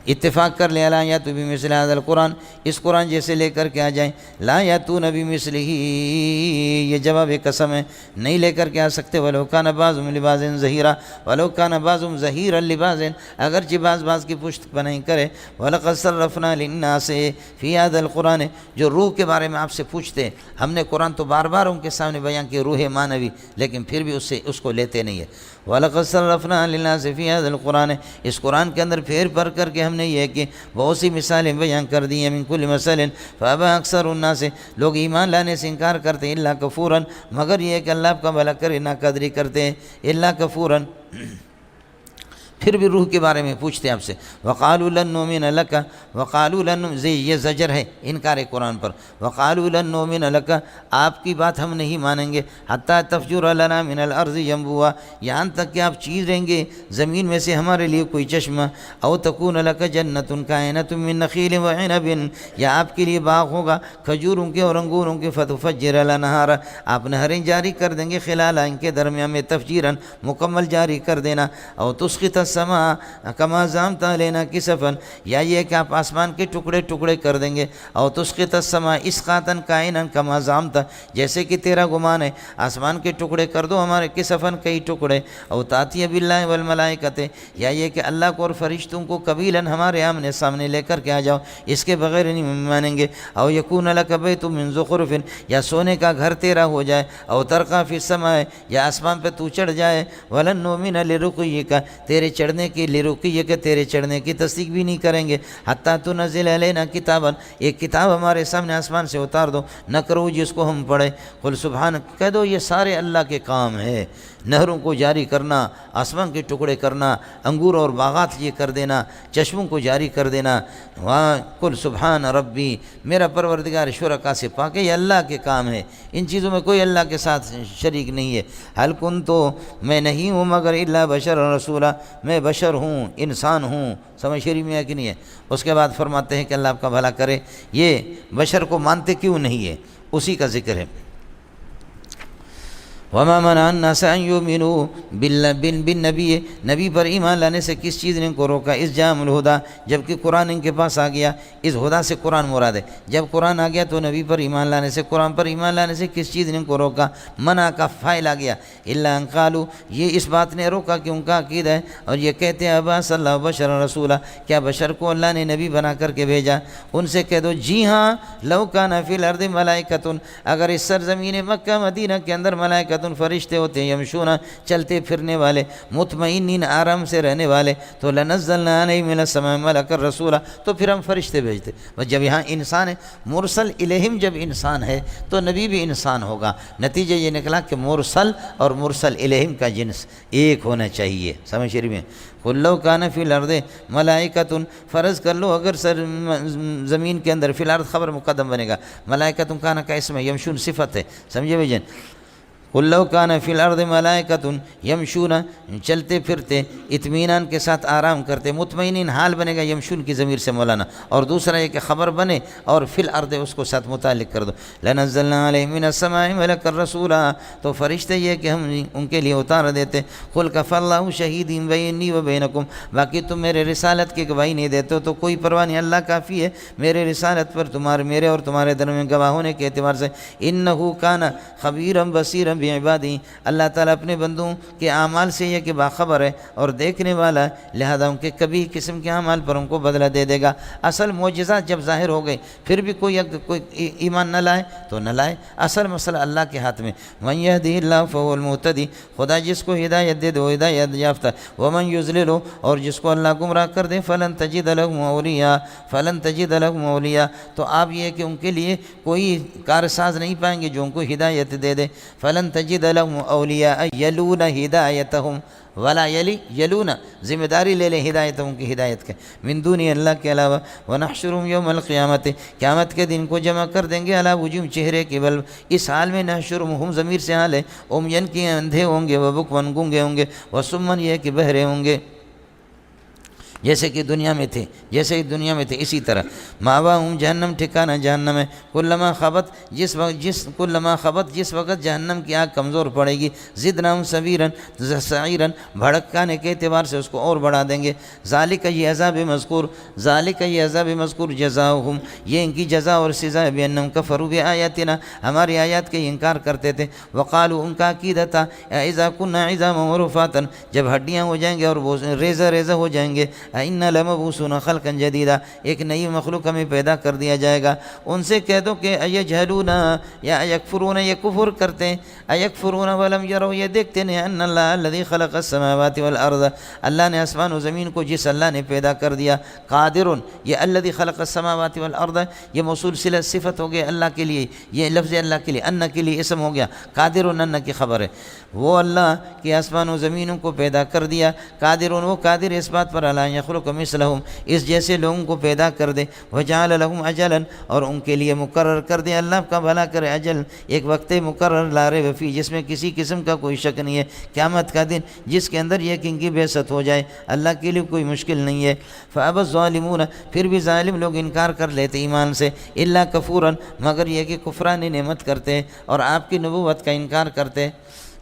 اتفاق کر لے الا یاتوا بمثل هذا القرآن اس قرآن جیسے لے کر کے آ جائیں، لا یاتون بمثلہ یہ جواب قسم ہے، نہیں لے کر کے آ سکتے۔ ولو کان بعضهم لبعض ظہیرا ولو کان بعضهم ظہیرا لبعض اگرچہ بعض کی پشت پناہی کرے۔ ولقد صرفنا للناس فی هذا القرآن جو روح کے بارے میں آپ سے پوچھتے ہیں، ہم نے قرآن تو بار بار ان کے سامنے بیان کیا روح معنوی، لیکن پھر بھی اس کو لیتے نہیں ہے۔ وَلَقَدْ صَرَّفْنَا لِلنَّاسِ فِي هَذَا الْقُرْآنِ، اس قرآن کے اندر پھیر پھر کر کے ہم نے یہ کہ بہت سی مثالیں بیان کر دی ہیں، مِن كُلِّ مَثَلٍ فَأَبَى أَكْثَرُ النَّاسِ، لوگ ایمان لانے سے انکار کرتے ہیں، إِلَّا كَفُورًا، مگر یہ کہ اللہ کا بھلا کرے ناقدری کرتے ہیں، إِلَّا كَفُورًا۔ پھر بھی روح کے بارے میں پوچھتے ہیں آپ سے، وَقَالُوا لَن نُؤْمِنَ لَكَ، وَقَالُوا لَن، یہ زجر ہے انکار قرآن پر، وَقَالُوا لَن نُؤْمِنَ لَكَ، آپ کی بات ہم نہیں مانیں گے، حَتَّى تَفْجُرَ لَنَا مِنَ الْأَرْضِ يَنبُوعًا، یہاں تک کہ آپ چیریں گے زمین میں سے ہمارے لیے کوئی چشمہ، أَوْ تَكُونَ لَكَ جَنَّةٌ كَائِنَةٌ مِّن نَخِيلٍ وَعِنَبٍ، یا آپ کے لیے باغ ہوگا کھجوروں کے اور انگوروں کے، فَتُفَجِّرَ الْأَنْهَارَ، آپ نہریں جاری کر دیں گے، خلالہ ان کے درمیان میں، تفجیراً مکمل جاری کر دینا، أَوْ تُسْقِطَ السَّمَاءَ كَمَا زَعَمْتَ عَلَيْنَا كِسَفًا، یا یہ کہ آپ آسمان کے ٹکڑے ٹکڑے کر دیں گے، أَوْ تُسْقِطَ السَّمَاءَ إِسْقَاطًا كَائِنًا كَمَا زَعَمْتَ، جیسے کہ تیرا گمان ہے، آسمان کے ٹکڑے کر دو ہمارے، کسفن کئی ٹکڑے، أَوْ تَأْتِيَ بِاللَّهِ وَالْمَلَائِكَةِ، یا یہ کہ اللہ کو اور فرشتوں کو قبیلاً ہمارے آمنے سامنے لے کر کے آ جاؤ، اس کے بغیر نہیں مانیں گے، أَوْ يَكُونَ لَكَ بَيْتٌ مِّن زُخْرُفٍ، یا سونے کا گھر تیرا ہو جائے، أَوْ تَرْقَىٰ فِي السَّمَاءِ، یا آسمان پہ تو چڑھ جائے، وَلَن نُؤْمِنَ لِرُقِيِّكَ، تیرے چڑھنے کی، لِرُقِيِّكَ تیرے چڑھنے کی تصدیق بھی نہیں کریں گے، حَتَّىٰ تُنَزِّلَ عَلَيْنَا كِتَابًا، ایک کتاب ہمارے سامنے آسمان سے اتار دو، نقرؤ، جس کو ہم پڑھیں، قُلْ سبحانک، کہہ دو یہ سارے اللہ کے کام ہے، نہروں کو جاری کرنا، آسمان کے ٹکڑے کرنا، انگور اور باغات یہ کر دینا، چشموں کو جاری کر دینا، وہاں قُلْ سبحان ربی، میرا پروردگار شرکا سے پاک ہے، یہ اللہ کے کام ہے، ان چیزوں میں کوئی اللہ کے ساتھ شریک نہیں ہے، حل کن تو، میں نہیں ہوں مگر الا بشر رسولہ، میں بشر ہوں، انسان ہوں، سمجھ شریف میں ہے کہ نہیں ہے؟ اس کے بعد فرماتے ہیں کہ اللہ آپ کا بھلا کرے، یہ بشر کو مانتے کیوں نہیں ہے، اسی کا ذکر ہے۔ وَمَا مَنَعَ النَّاسَ أَن يُؤْمِنُوا بِالنَّبِيِّ، نبی پر ایمان لانے سے کس چیز نے ان کو روکا، اِذْ جَاءَهُمُ الْهُدَىٰ، جبکہ قرآن ان کے پاس آ گیا، اس ہدا سے قرآن مراد ہے، جب قرآن آ گیا تو نبی پر ایمان لانے سے، قرآن پر ایمان لانے سے کس چیز نے ان کو روکا، منع کا فاعل آ گیا، إِلَّا أَن قَالُوا، یہ اس بات نے روکا کہ ان کا عقیدہ ہے اور یہ کہتے ہیں أَبَعَثَ اللَّهُ بَشَرًا رَسُولًا، کیا بشر کو اللہ نے نبی بنا کر کے بھیجا، ان سے کہہ دو جی ہاں، لَوْ كَانَ فِي الْأَرْضِ مَلَائِكَةٌ، اگر اس سرزمین مکہ مدینہ کے اندر ملائکۃ فرشتے ہوتے، یمشون چلتے پھرنے والے، مطمئنین آرام سے رہنے والے، تو لنزلنا علیہم من السماء ملکا رسولا، تو پھر ہم فرشتے بھیجتے، بس جب یہاں انسان ہے، مرسل الیہم جب انسان ہے تو نبی بھی انسان ہوگا، نتیجہ یہ نکلا کہ مرسل اور مرسل الیہم کا جنس ایک ہونا چاہیے، سمجھ شریف میں۔ قُلْ لَوْ كَانَ فِي الْأَرْضِ مَلَائِكَةٌ، فرض کر لو اگر زمین کے اندر، فی الارض خبر مقدم بنے گا، ملائکۃ کان کا اسم ہے، یمشون صفت ہے، سمجھے بھائی جان۔ قُلْ لَوْ كَانَ فِي الْأَرْضِ مَلَائِكَةٌ یمشون، چلتے پھرتے، اطمینان کے ساتھ آرام کرتے، مطمئنین حال بنے گا یمشون کی ضمیر سے مولانا، اور دوسرا یہ کہ خبر بنے اور فی الارض اس کو ساتھ متعلق کر دو، لنزلنا علیہم من السماء ملکا رسولا، تو فرشتے یہ کہ ہم ان کے لیے اتار دیتے، قُلْ كَفَى اللَّهُ شَهِيدًا بَيْنِي وَبَيْنَكُمْ، باقی تم میرے رسالت کی گواہی نہیں دیتے ہو تو کوئی پرواہ نہیں، اللہ کافی ہے میرے رسالت پر، میرے اور تمہارے درمیان گواہ ہونے کے اعتبار سے، انہ کان خبیرا بصیرا بعبادہ، اللہ تعالیٰ اپنے بندوں کے اعمال سے یہ کہ باخبر ہے اور دیکھنے والا ہے، لہذا ان کے کبھی قسم کے اعمال پر ان کو بدلہ دے دے گا۔ اصل معجزات جب ظاہر ہو گئے پھر بھی کوئی ایمان نہ لائے تو نہ لائے، اصل مسئلہ اللہ کے ہاتھ میں، من یہدی اللہ فہو المہتدی، خدا جس کو ہدایت دے دو ہدایت یافتہ، ومن یضلل، اور جس کو اللہ گمراہ کر دے، فلن تجد لہم اولیاء، فلن تجد لہم اولیاء، تو آپ یہ کہ ان کے لیے کوئی کارساز نہیں پائیں گے جو ان کو ہدایت دے دے، فلن تجد لہم اولیاء یلون ہدایتہم، ولا یلون، ذمہ داری لے لیں ہدایتوں کی ہدایت کے، من دون اللہ کے علاوہ، ونحشرهم یوم القیامت، قیامت کے دن کو جمع کر دیں گے، علی وجوہہم، چہرے کے بل، اس حال میں نحشرهم، ہم ضمیر سے حال ہے، عمین کی اندھے ہوں گے، وبکمن گونگے ہوں گے، وصمن یہ کہ بہرے ہوں گے، جیسے کہ دنیا میں تھے، اسی طرح، ماواہم جہنم، ٹھکانہ جہنم ہے، کلما خبت، جس وقت جہنم کی آگ کمزور پڑے گی، زدناہم سعیرا، بھڑکانے کے اعتبار سے اس کو اور بڑھا دیں گے، ذالک یہ عذاب مذکور، جزاؤہم، یہ ان کی جزا اور سزا ہے، بانہم کفروا بآیاتنا، ہماری آیات کے انکار کرتے تھے، وقالوا، ان کا عقیدہ تھا، اذا کنا عظاما ورفاتا، جب ہڈیاں ہو جائیں گے اور وہ ریزہ ہو جائیں گے، اِنَّا لَمَبْعُوثُونَ خَلْقًا جَدِيدًا، ایک نئی مخلوق ہمیں پیدا کر دیا جائے گا۔ ان سے کہہ دو کہ اَیَجْهَلُونَ یا اَیَکْفُرُونَ، یہ کفر کرتے ہیں، اَیَکْفُرُونَ وَلَمْ يَرَوْا، یہ دیکھتے نہیں، اَنَّ اللَّهَ الَّذِي خَلَقَ السَّمَاوَاتِ وَالْأَرْضَ، اللہ نے آسمان و زمین کو جس اللہ نے پیدا کر دیا، قادر، یہ الذي خلق السماوات والارض، یہ موصول صفت ہو گیا اللہ کے لیے، یہ لفظ اللہ کے لیے، ان کے لیے اسم ہو گیا، قادر ان کی خبر ہے، وہ اللہ کہ آسمان و زمینوں کو پیدا کر دیا، قادر، وہ قادر اس بات پر اللہ یخلق مثلہم، اس جیسے لوگوں کو پیدا کر دے، وجعل لهم اجلا، اور ان کے لیے مقرر کر دے، اللہ کا بھلا کرے، اجل، ایک وقت مقرر لا ریب فیہ، جس میں کسی قسم کا کوئی شک نہیں ہے، قیامت کا دن جس کے اندر یہ کہ ان کی بعثت ہو جائے، اللہ کے لیے کوئی مشکل نہیں ہے۔ فَأَبَى الظَّالِمُونَ، پھر بھی ظالم لوگ انکار کر لیتے ایمان سے، الا کفورا، مگر یہ کہ کفران نعمت کرتے اور آپ کی نبوت کا انکار کرتے۔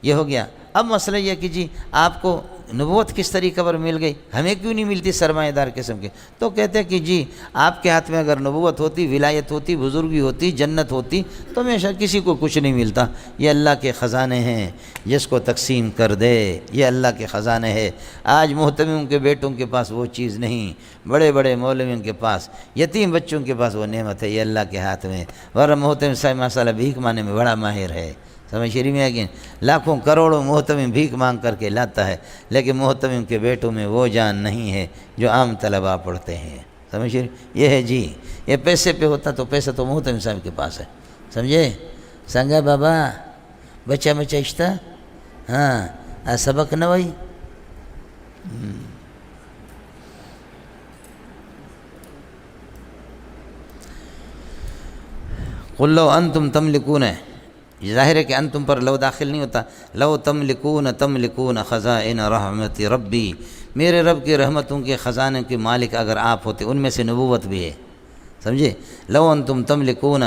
یہ ہو گیا۔ اب مسئلہ یہ کہ جی آپ کو نبوت کس طریقے پر مل گئی، ہمیں کیوں نہیں ملتی سرمایہ دار قسم کے؟ تو کہتے ہیں کہ جی آپ کے ہاتھ میں اگر نبوت ہوتی، ولایت ہوتی، بزرگی ہوتی، جنت ہوتی، تو ہمیشہ کسی کو کچھ نہیں ملتا۔ یہ اللہ کے خزانے ہیں، جس کو تقسیم کر دے، یہ اللہ کے خزانے ہیں۔ آج محتمیوں کے بیٹوں کے پاس وہ چیز نہیں، بڑے بڑے مولویوں کے پاس، یتیم بچوں کے پاس وہ نعمت ہے، یہ اللہ کے ہاتھ میں۔ ورنہ محتم صاحب ماشاءاللہ بھیک مانگنے میں بڑا ماہر ہے، سمجھ شریف میں ہے کہ لاکھوں کروڑوں محتمم بھیک مانگ کر کے لاتا ہے، لیکن محتمم کے بیٹوں میں وہ جان نہیں ہے جو عام طلباء پڑھتے ہیں، سمجھ شریف یہ ہے جی۔ یہ پیسے پہ ہوتا تو پیسہ تو محتمم صاحب کے پاس ہے، سمجھے؟ سنگا بابا بچہ بچہ اشتا، ہاں سبق نہ وہی قل لو انتم تملکون ہے، ظاہر ہے کہ انتم پر لو داخل نہیں ہوتا، لو تملکون خزائن رحمت ربی، میرے رب کی رحمتوں کے خزانے کے مالک اگر آپ ہوتے، ان میں سے نبوت بھی ہے، سمجھے؟ لو انتم تملکون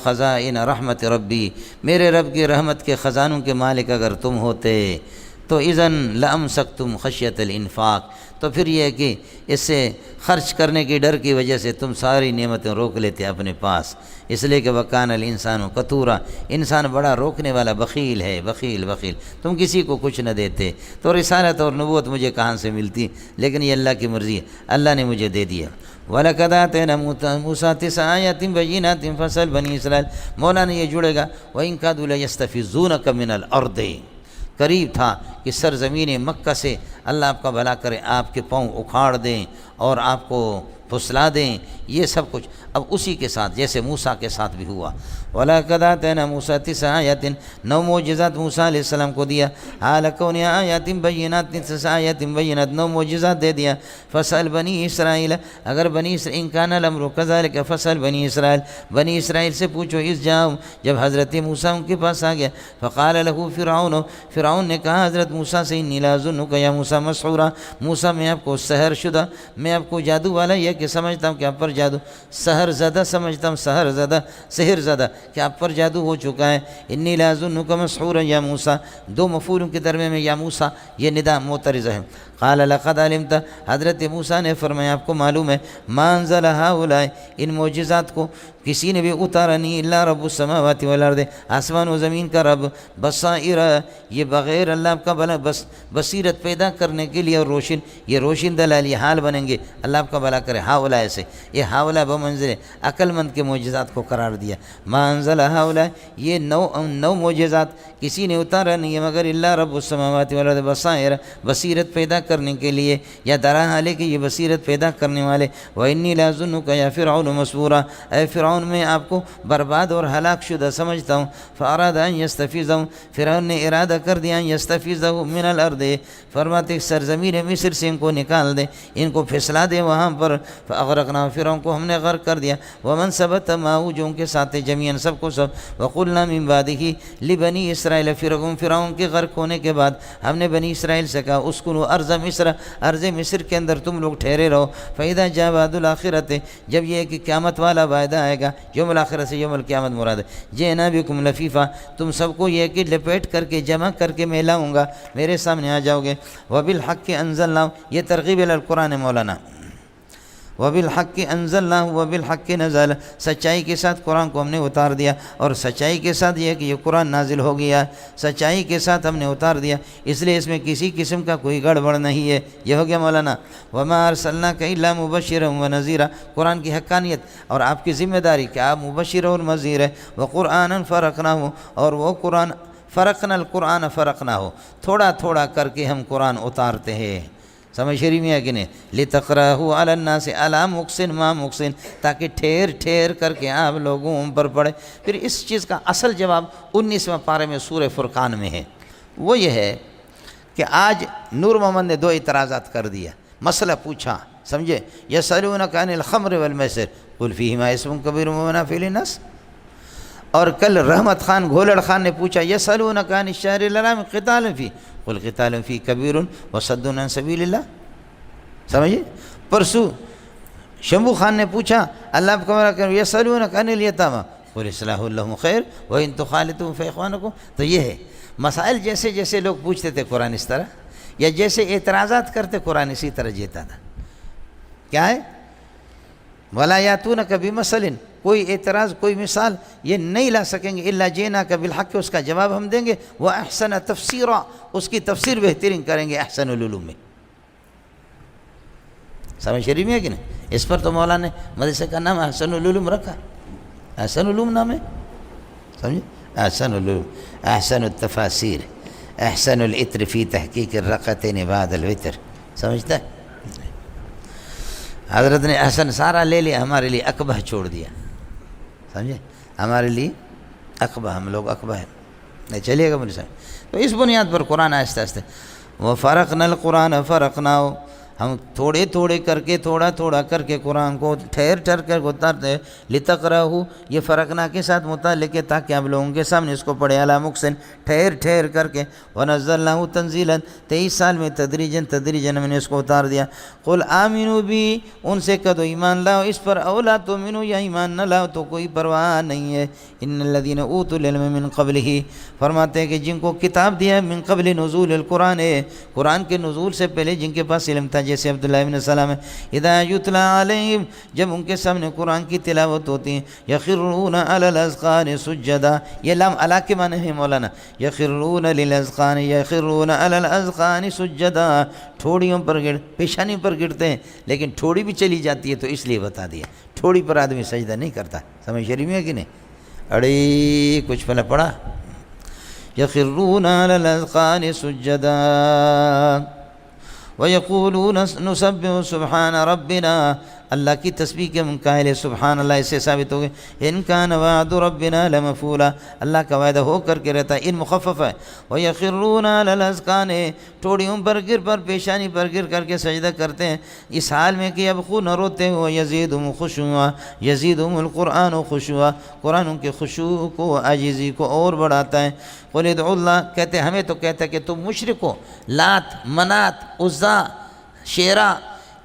خزائن رحمت ربی، میرے رب کی رحمت کے خزانوں کے مالک اگر تم ہوتے تو اذن لامسکتم خشیت الانفاق، تو پھر یہ ہے کہ اس سے خرچ کرنے کی ڈر کی وجہ سے تم ساری نعمتیں روک لیتے اپنے پاس، اس لیے کہ وکان الانسان قتورا، انسان بڑا روکنے والا بخیل ہے، بخیل تم کسی کو کچھ نہ دیتے، تو رسالت اور نبوت مجھے کہاں سے ملتی؟ لیکن یہ اللہ کی مرضی ہے، اللہ نے مجھے دے دیا۔ وَلَقَدْ آتَيْنَا مُوسَىٰ 9 آیَاتٍ بَيِّنَاتٍ فَاسْأَلْ بَنِی اسرائیل، مولانا یہ جڑے گا وَإِن كَادُوا لَيَسْتَفِزُّونَكَ مِنَ الْأَرْضِ، قریب تھا کہ سرزمین مکہ سے اللہ آپ کا بھلا کرے آپ کے پاؤں اکھاڑ دیں اور آپ کو پھسلا دیں، یہ سب کچھ اب اسی کے ساتھ جیسے موسیٰ کے ساتھ بھی ہوا۔ وَلَقَدْ آتَيْنَا مُوسَىٰ 9 آیَاتٍ، 9 معجزات موسیٰ علیہ السلام کو دیا، حَالَ كَوْنِهَا آیَاتٍ بَیِّنَاتٍ، 9 آیات بینات، 9 معجزات دے دیا۔ فَاسْأَلْ بَنِی اسرائیل، اگر بنی اسرائیل ان کان الامر کذالک فَاسْأَلْ بَنِی اسرائیل، بنی اسرائیل سے پوچھو، اس جاؤ جب حضرت موسیٰ ان کے پاس آ گیا، فقال له فرعون، فرعون نے کہا حضرت موسیٰ سے، انی لاظنک یا موسیٰ مسحورا، موسیٰ میں آپ کو سحر شدہ، میں آپ کو جادو والا یہ کہ سمجھتا ہوں کہ آپ پر جادو، سحر زدہ سمجھتا ہوں، سحر زدہ کہ آپ پر جادو ہو چکا ہے۔ انی لاظنک مسحورا یا موسیٰ، 2 مفعولوں کے درمیان میں یا موسیٰ یہ ندا معترض ہے۔ قال لقد علمت، حضرت موسیٰ نے فرمایا آپ کو معلوم ہے، ما انزل هؤلاء، ان معجزات کو کسی نے بھی اتارا نہیں، الا رب السماوات والارض، آسمان و زمین کا رب، بصائر، یہ بغیر اللہ کا بھلا بصیرت پیدا کرنے کے لیے، اور روشن، یہ روشن دلائل، یہ حال بنیں گے، اللہ آپ کا بھلا کرے۔ ہؤلاء سے یہ ہؤلاء بمنزل عقل مند کے معجزات کو قرار دیا۔ ما انزل هؤلاء، یہ 9 معجزات کسی نے اتارا نہیں ہے مگر الا رب السماوات والارض بصائر، بصیرت پیدا کرنے کے لیے، یا درا حالے کہ یہ بصیرت پیدا کرنے والے۔ وَإِنِّي لَأَظُنُّكَ يَا فِرْعَوْنُ مَسْبُورًا، اے فرعون میں آپ کو برباد اور ہلاک شدہ سمجھتا ہوں۔ فَأَرَادَ أَن يَسْتَفِزَّهُمْ، فرعون نے ارادہ کر دیا، أَن يَسْتَفِزَّهُمْ مِنَ الْأَرْضِ، فرماتے سرزمین مصر سے ان کو نکال دیں، ان کو پھسلا دیں وہاں پر۔ فَأَغْرَقْنَا، فرعون کو ہم نے غرق کر دیا، وَمَنْ ثَبَتَ مَعَهُ، جو ان کے ساتھ جمیعاً سب کو سب۔ وَقُلْنَا مِن بَعْدِهِ لِبَنِی اسرائیل، فرعون کے غرق ہونے کے بعد ہم نے بنی اسرائیل سے کہا، اسکنوا ارض مصر، ارض مصر کے اندر تم لوگ ٹھہرے رہو۔ فَإِذَا جَاءَ وَعْدُ الْآخِرَةِ، جب یہ کہ قیامت والا وعدہ آئے گا، یوم الآخرہ سے یوم القیامت مراد ہے، جِئْنَا بِکُمْ لَفِیفًا، تم سب کو یہ کہ لپیٹ کر کے جمع کر کے میں لاؤں گا، میرے سامنے آ جاؤ گے۔ وَبِالْحَقِّ أَنزَلْنَاهُ، یہ ترغیب الی القرآن مولانا۔ وبالحق انزلناه وبالحق نزل، سچائی کے ساتھ قرآن کو ہم نے اتار دیا، اور سچائی کے ساتھ یہ کہ یہ قرآن نازل ہو گیا، سچائی کے ساتھ ہم نے اتار دیا، اس لیے اس میں کسی قسم کا کوئی گڑبڑ نہیں ہے۔ یہ ہو گیا مولانا۔ وما ارسلناک الا مبشرا ونذیرا، قرآن کی حقانیت اور آپ کی ذمہ داری کہ آپ مبشر اور نذیر ہے۔ وقرآنا فرقناه، اور وہ قرآن فرقنا القرآن فرقناه، تھوڑا تھوڑا کر کے ہم قرآن اتارتے ہیں۔ سمجھ شریف میں ہے کہ نہیں؟ لِتَقْرَأَهُ عَلَى النَّاسِ عَلَى مُقْسٍ مَا مُقْسٍ، تاکہ ٹھہر ٹھہر کر کے آپ لوگوں پر پڑھے۔ پھر اس چیز کا اصل جواب 19واں پارے میں سورہ فرقان میں ہے، وہ یہ ہے کہ آج نور محمد نے 2 اعتراضات کر دیا، مسئلہ پوچھا، سمجھے؟ يَسْأَلُونَكَ عَنِ الْخَمْرِ وَالْمَيْسِرِ قُلْ فِيهِمَا اسْمٌ كَبِيرٌ وَمَنَافِعُ لِلنَّاسِ۔ اور کل رحمت خان گھولڑ خان نے پوچھا يَسْأَلُونَكَ عَنِ الشَّهْرِ الْحَرَامِ قِتَالٍ فِيهِ قُلْ قِتَالٌ فِيهِ كَبِيرٌ وَصَدٌّ عَنْ سَبِيلِ اللَّهِ۔ سمجھے؟ پرسو شمبو خان نے پوچھا اللہ کو یسألونک عن الیتامی قل اصلاح لهم خیر وان تخالطوهم فاخوانکم۔ تو یہ ہے مسائل، جیسے جیسے لوگ پوچھتے تھے قرآن اس طرح، یا جیسے اعتراضات کرتے قرآن اسی طرح جیتا تھا۔ کیا ہے؟ ولا یاتونک بمثل، کوئی اعتراض کوئی مثال یہ نہیں لا سکیں گے الا جئناک بالحق، اس کا جواب ہم دیں گے، واحسن تفسیرا، اس کی تفسیر بہترین کریں گے احسن العلوم میں۔ سمجھ شریف میں ہے کہ نہیں؟ اس پر تو مولا نے مدرسے کا نام احسن العلوم رکھا، احسن العلوم نام ہے، سمجھے؟ احسن العلوم، احسن التفاسیر، احسن العطر فی تحقیق الرقعتین بعد الوتر۔ سمجھتا ہے؟ حضرت نے احسن سارا لے لیا، ہمارے لیے اقبہ چھوڑ دیا، سمجھے؟ ہمارے لیے اقبہ، ہم لوگ اقبہ ہیں، نہیں چلیے گا مجھے۔ تو اس بنیاد پر قرآن آہستہ آہستہ وَفَرَقْنَا الْقُرْآنَ فَرَقْنَاهُ، ہم تھوڑے تھوڑے کر کے تھوڑا تھوڑا کر کے قرآن کو ٹھہر ٹھہر کر اتارتے ہیں۔ لِتَقْرَأَهُ، یہ فرقنا کے ساتھ متعلق ہے تاکہ آپ لوگوں کے سامنے اس کو پڑھے، عَلَى مُقْسٍ، ٹھہر ٹھہر کر کے، وَنَزَّلْنَاهُ تَنزِيلًا، 23 سال میں تدریجاً ہم نے اس کو اتار دیا۔ قُلْ آمِنُوا بِهِ، ان سے کہو ایمان لاؤ اس پر، او لا تؤمنوا، یا ایمان نہ لاؤ تو کوئی پرواہ نہیں ہے۔ ان الذين اوتوا العلم من قبله، فرماتے ہیں کہ جن کو کتاب دیا من قبل نزول القرآن، قرآن کے نزول سے پہلے جن کے پاس علم تھا، جیسے عبداللہ ابن سلام ہے، اذا یتلی علیہم، جب ان کے سامنے قرآن کی تلاوت ہوتی ہے، یخرون علی الاذقان سجدا، یہ لام علی کے معنی ہے مولانا، یخرون للاذقان، یخرون علی الاذقان سجدا، ٹھوڑیوں پر پیشانی پر گرتے ہیں، لیکن ٹھوڑی بھی چلی جاتی ہے تو اس لیے بتا دیا، ٹھوڑی پر آدمی سجدہ نہیں کرتا۔ سمجھ شریف میں ہے کہ نہیں؟ اڑے کچھ پہلے پڑھا، یخرون علی الاذقان سجدا وَيَقُولُونَ نُسَبِّحُ سُبْحَانَ رَبِّنَا، اللہ کی تسبیح کے قائل ہے، سبحان اللہ، اس سے ثابت ہو گئے۔ اِن كَانَ وَعْدُ رَبِّنَا لَمَفْعُولًا، اللہ کا وعدہ ہو کر کے رہتا ہے، ان مخفف ہے۔ وَيَخِرُّونَ عَلَى الْأَذْقَانِ، ٹھوڑیوں پر گر پر پیشانی پر گر کر کے سجدہ کرتے ہیں، اس حال میں کہ یبکون، روتے ہو، یزیدہم خشوعا، یزیدہم القرآن خشوعا، قرآن ان کے خشوع کو، عاجزی کو اور بڑھاتا ہے۔ قُلِ ادْعُوا اللَّهَ، کہتے ہمیں تو کہتا ہے کہ تم مشرک ہو، لات منات عزا شیرا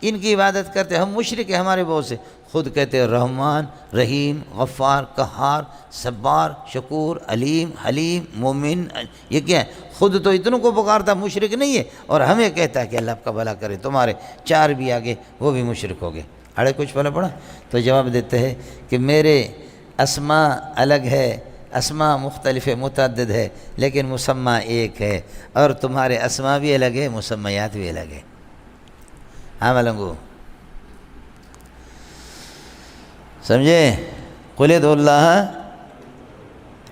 ان کی عبادت کرتے، ہم مشرک ہیں ہمارے بہت سے، خود کہتے ہیں رحمان رحیم غفار قہار صبار شکور علیم حلیم مومن، یہ کیا ہے؟ خود تو اتنوں کو پکارتا، مشرک نہیں ہے، اور ہمیں کہتا ہے کہ اللہ آپ کا بھلا کرے، تمہارے 4 بھی آگے وہ بھی مشرک ہو گئے۔ اڑے کچھ پہلے پڑھا تو جواب دیتے ہیں کہ میرے اسماء الگ ہے، اسماء مختلف ہے، متعدد ہے، لیکن مسمى ایک ہے، اور تمہارے اسماء بھی الگ ہے، مسمیات بھی الگ ہے۔ ہاں ملنگو سمجھے؟ قُلِ ادْعُوا اللَّهَ،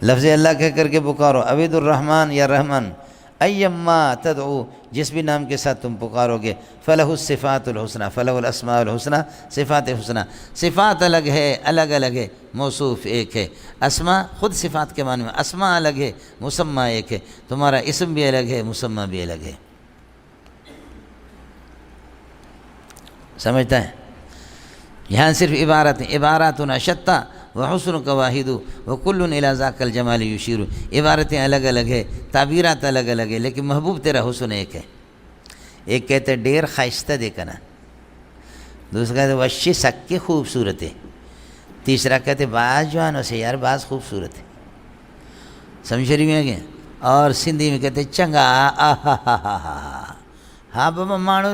لفظ اللہ کہہ کر کے پکارو، عبید الرحمن یا رحمن، ایما تدعو، جس بھی نام کے ساتھ تم پکارو گے، فلہ الصفات الحسنى، فلہ الاسماء الحسنى، صفات حسنى، صفات الگ ہے، الگ الگ ہے، موصوف ایک ہے، اسماء خود صفات کے معنی میں، اسماء الگ ہے، مسمى ایک ہے، تمہارا اسم بھی الگ ہے، مسمى بھی الگ ہے۔ سمجھتا ہے؟ یہاں صرف عبارات شتیٰ وحسن واحد وکل الی ذاک الجمال یشیر، عبارتیں الگ الگ ہے، تعبیرات الگ الگ ہے، لیکن محبوب تیرا حسن ایک ہے۔ ایک کہتے ڈیر خائستہ دیکھنا، دوسرا کہتے وشی سکے خوبصورت ہے، تیسرا کہتے بعض جوانوں سے یار بعض خوبصورت ہے۔ سمجھ رہی میں گیا؟ اور سندھی میں کہتے چنگا آہا ہا ہا ہا، ہاں بابا مانو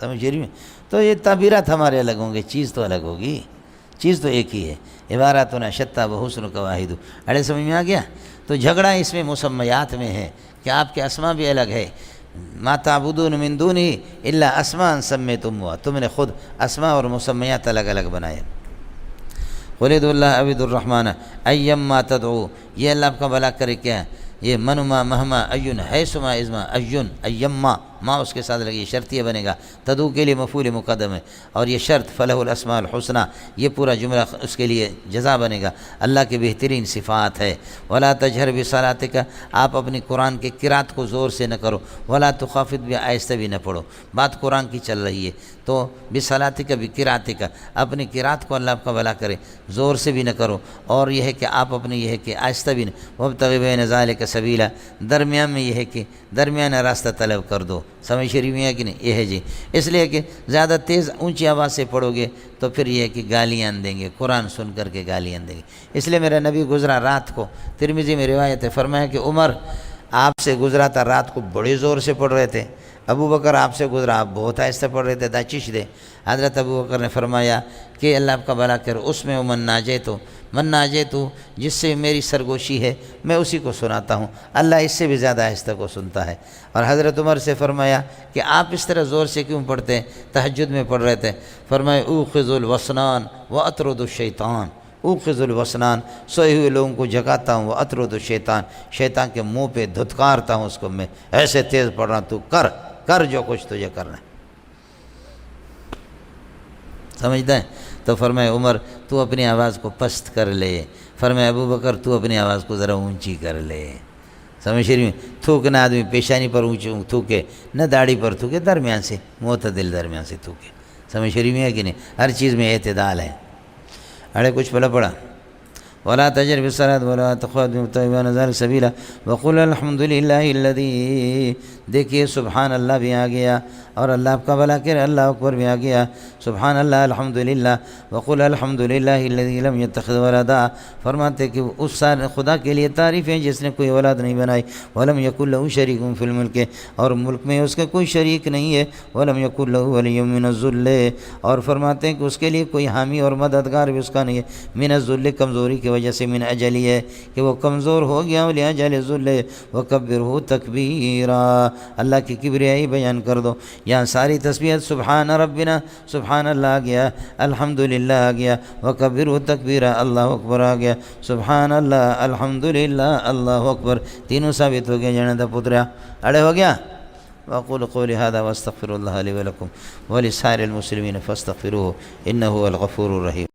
سمجھ رہی میں؟ تو یہ تعبیرات ہمارے الگ ہوں گے، چیز تو الگ ہوگی، چیز تو ایک ہی ہے۔ عباراتنا شتیٰ وحسن واحد، اڑے سمجھ میں آ گیا؟ تو جھگڑا اس میں مسمیات میں ہے کہ آپ کے اسما بھی الگ ہے۔ ما تعبدون من دونہ الا اسماء سمیتموها، تم نے خود اسما اور مسمیات الگ الگ بنائے۔ قل ادعوا اللہ او ادعوا الرحمن ایما تدعو، یہ اللہ آپ کا بھلا کرے کیا ہے؟ یہ منما مہما ایون حیثما ازما ایون ایما، ماں اس کے ساتھ لگی، شرطیہ بنے گا، تدعو کے لیے مفعول مقدم ہے، اور یہ شرط فلہ الاسماء الحسنی، یہ پورا جملہ اس کے لیے جزا بنے گا، اللہ کی بہترین صفات ہے۔ ولا تجہر بصلاتک، آپ اپنی قرآن کی قرات کو زور سے نہ کرو، ولا تخافت بھی، آہستہ بھی نہ پڑھو، بات قرآن کی چل رہی ہے، تو بصلاتک بقراتک، اپنی قرات کو اللہ آپ کا بھلا کرے، زور سے بھی نہ کرو، اور یہ ہے کہ آپ اپنے یہ ہے کہ آہستہ بھی نہ، وابتغ بین ذالک سبیلا، درمیان میں یہ ہے کہ درمیان راستہ طلب کر دو۔ سمجھ شریف میں ہے کہ نہیں؟ یہ ہے جی، اس لیے کہ زیادہ تیز اونچی آواز سے پڑھو گے تو پھر یہ ہے کہ گالیاں دیں گے، قرآن سن کر کے گالیاں دیں گے۔ اس لیے میرا نبی گزرا رات کو، ترمذی میں روایت ہے، فرمایا کہ عمر آپ سے گزرا تھا، رات کو بڑے زور سے پڑھ رہے تھے، ابو بکر آپ سے گزرا، آپ بہت آہستہ پڑھ رہے تھے، داچش دے۔ حضرت ابو بکر نے فرمایا کہ اللہ آپ کا بھلا کر، اس میں من ناجیت، جس سے میری سرگوشی ہے میں اسی کو سناتا ہوں، اللہ اس سے بھی زیادہ آہستہ کو سنتا ہے۔ اور حضرت عمر سے فرمایا کہ آپ اس طرح زور سے کیوں پڑھتے ہیں؟ تہجد میں پڑھ رہے تھے، فرمایا اوخذ الوسنان واطرد الشیطان، اوخذ الوسنان، سوئے ہوئے لوگوں کو جگاتا ہوں، واطرد الشیطان، شیطان کے منہ پہ دھتکارتا ہوں اس کو، میں ایسے تیز پڑھ رہا ہوں، تو کر جو کچھ تجھے کرنا ہے۔ سمجھتا ہے؟ تو فرمایا عمر تو اپنی آواز کو پست کر لے، فرمایا ابو بکر تو اپنی آواز کو ذرا اونچی کر لے۔ سمجھ رہی میں؟ تھوکنا آدمی پیشانی پر اونچی تھوکے، نہ داڑھی پر تھوکے، درمیان سے، معتدل درمیان سے تھوکے۔ سمجھ رہی میں ہے کہ نہیں؟ ہر چیز میں اعتدال ہے۔ اڑے کچھ پڑھا ولا تجر بالصلاة ولا تخافت بين ذلك سبیلا وقل الحمد للہ الذی، دیکھیے سبحان اللہ بھی آ گیا، اور اللہ آپ کا بھلا کرے، اللہ اکبر بھی آ گیا، سبحان اللہ الحمد للہ، وقل الحمد للہ الذی لم يتخذ ولدا، فرماتے کہ اس خدا کے لیے تعریف ہے جس نے کوئی اولاد نہیں بنائی، ولم یکن لہ شریک فی الملک، اور ملک میں اس کا کوئی شریک نہیں ہے، ولم یکن لہ ولی من الذل، اور فرماتے ہیں کہ اس کے لیے کوئی حامی اور مددگار بھی اس کا نہیں ہے، من الذل، کمزوری کی وجہ سے، من اجل ہے کہ وہ کمزور ہو گیا، ولأجل الذل وکبرہ تکبیرا، اللہ کی کبریائی بیان کر دو۔ یہاں ساری تسبیحات سبحان ربنا، سبحان اللہ آ گیا، الحمدللہ آ گیا، وکبرہ تکبیرا، اللہ اکبر آ گیا، سبحان اللہ الحمدللہ اللہ اکبر، تینوں ثابت ہو گیا جنت پترا، اڑے ہو گیا۔ وأقول قولي هذا وأستغفر الله لي ولكم ولسائر المسلمين فاستغفروه إنه هو الغفور الرحيم۔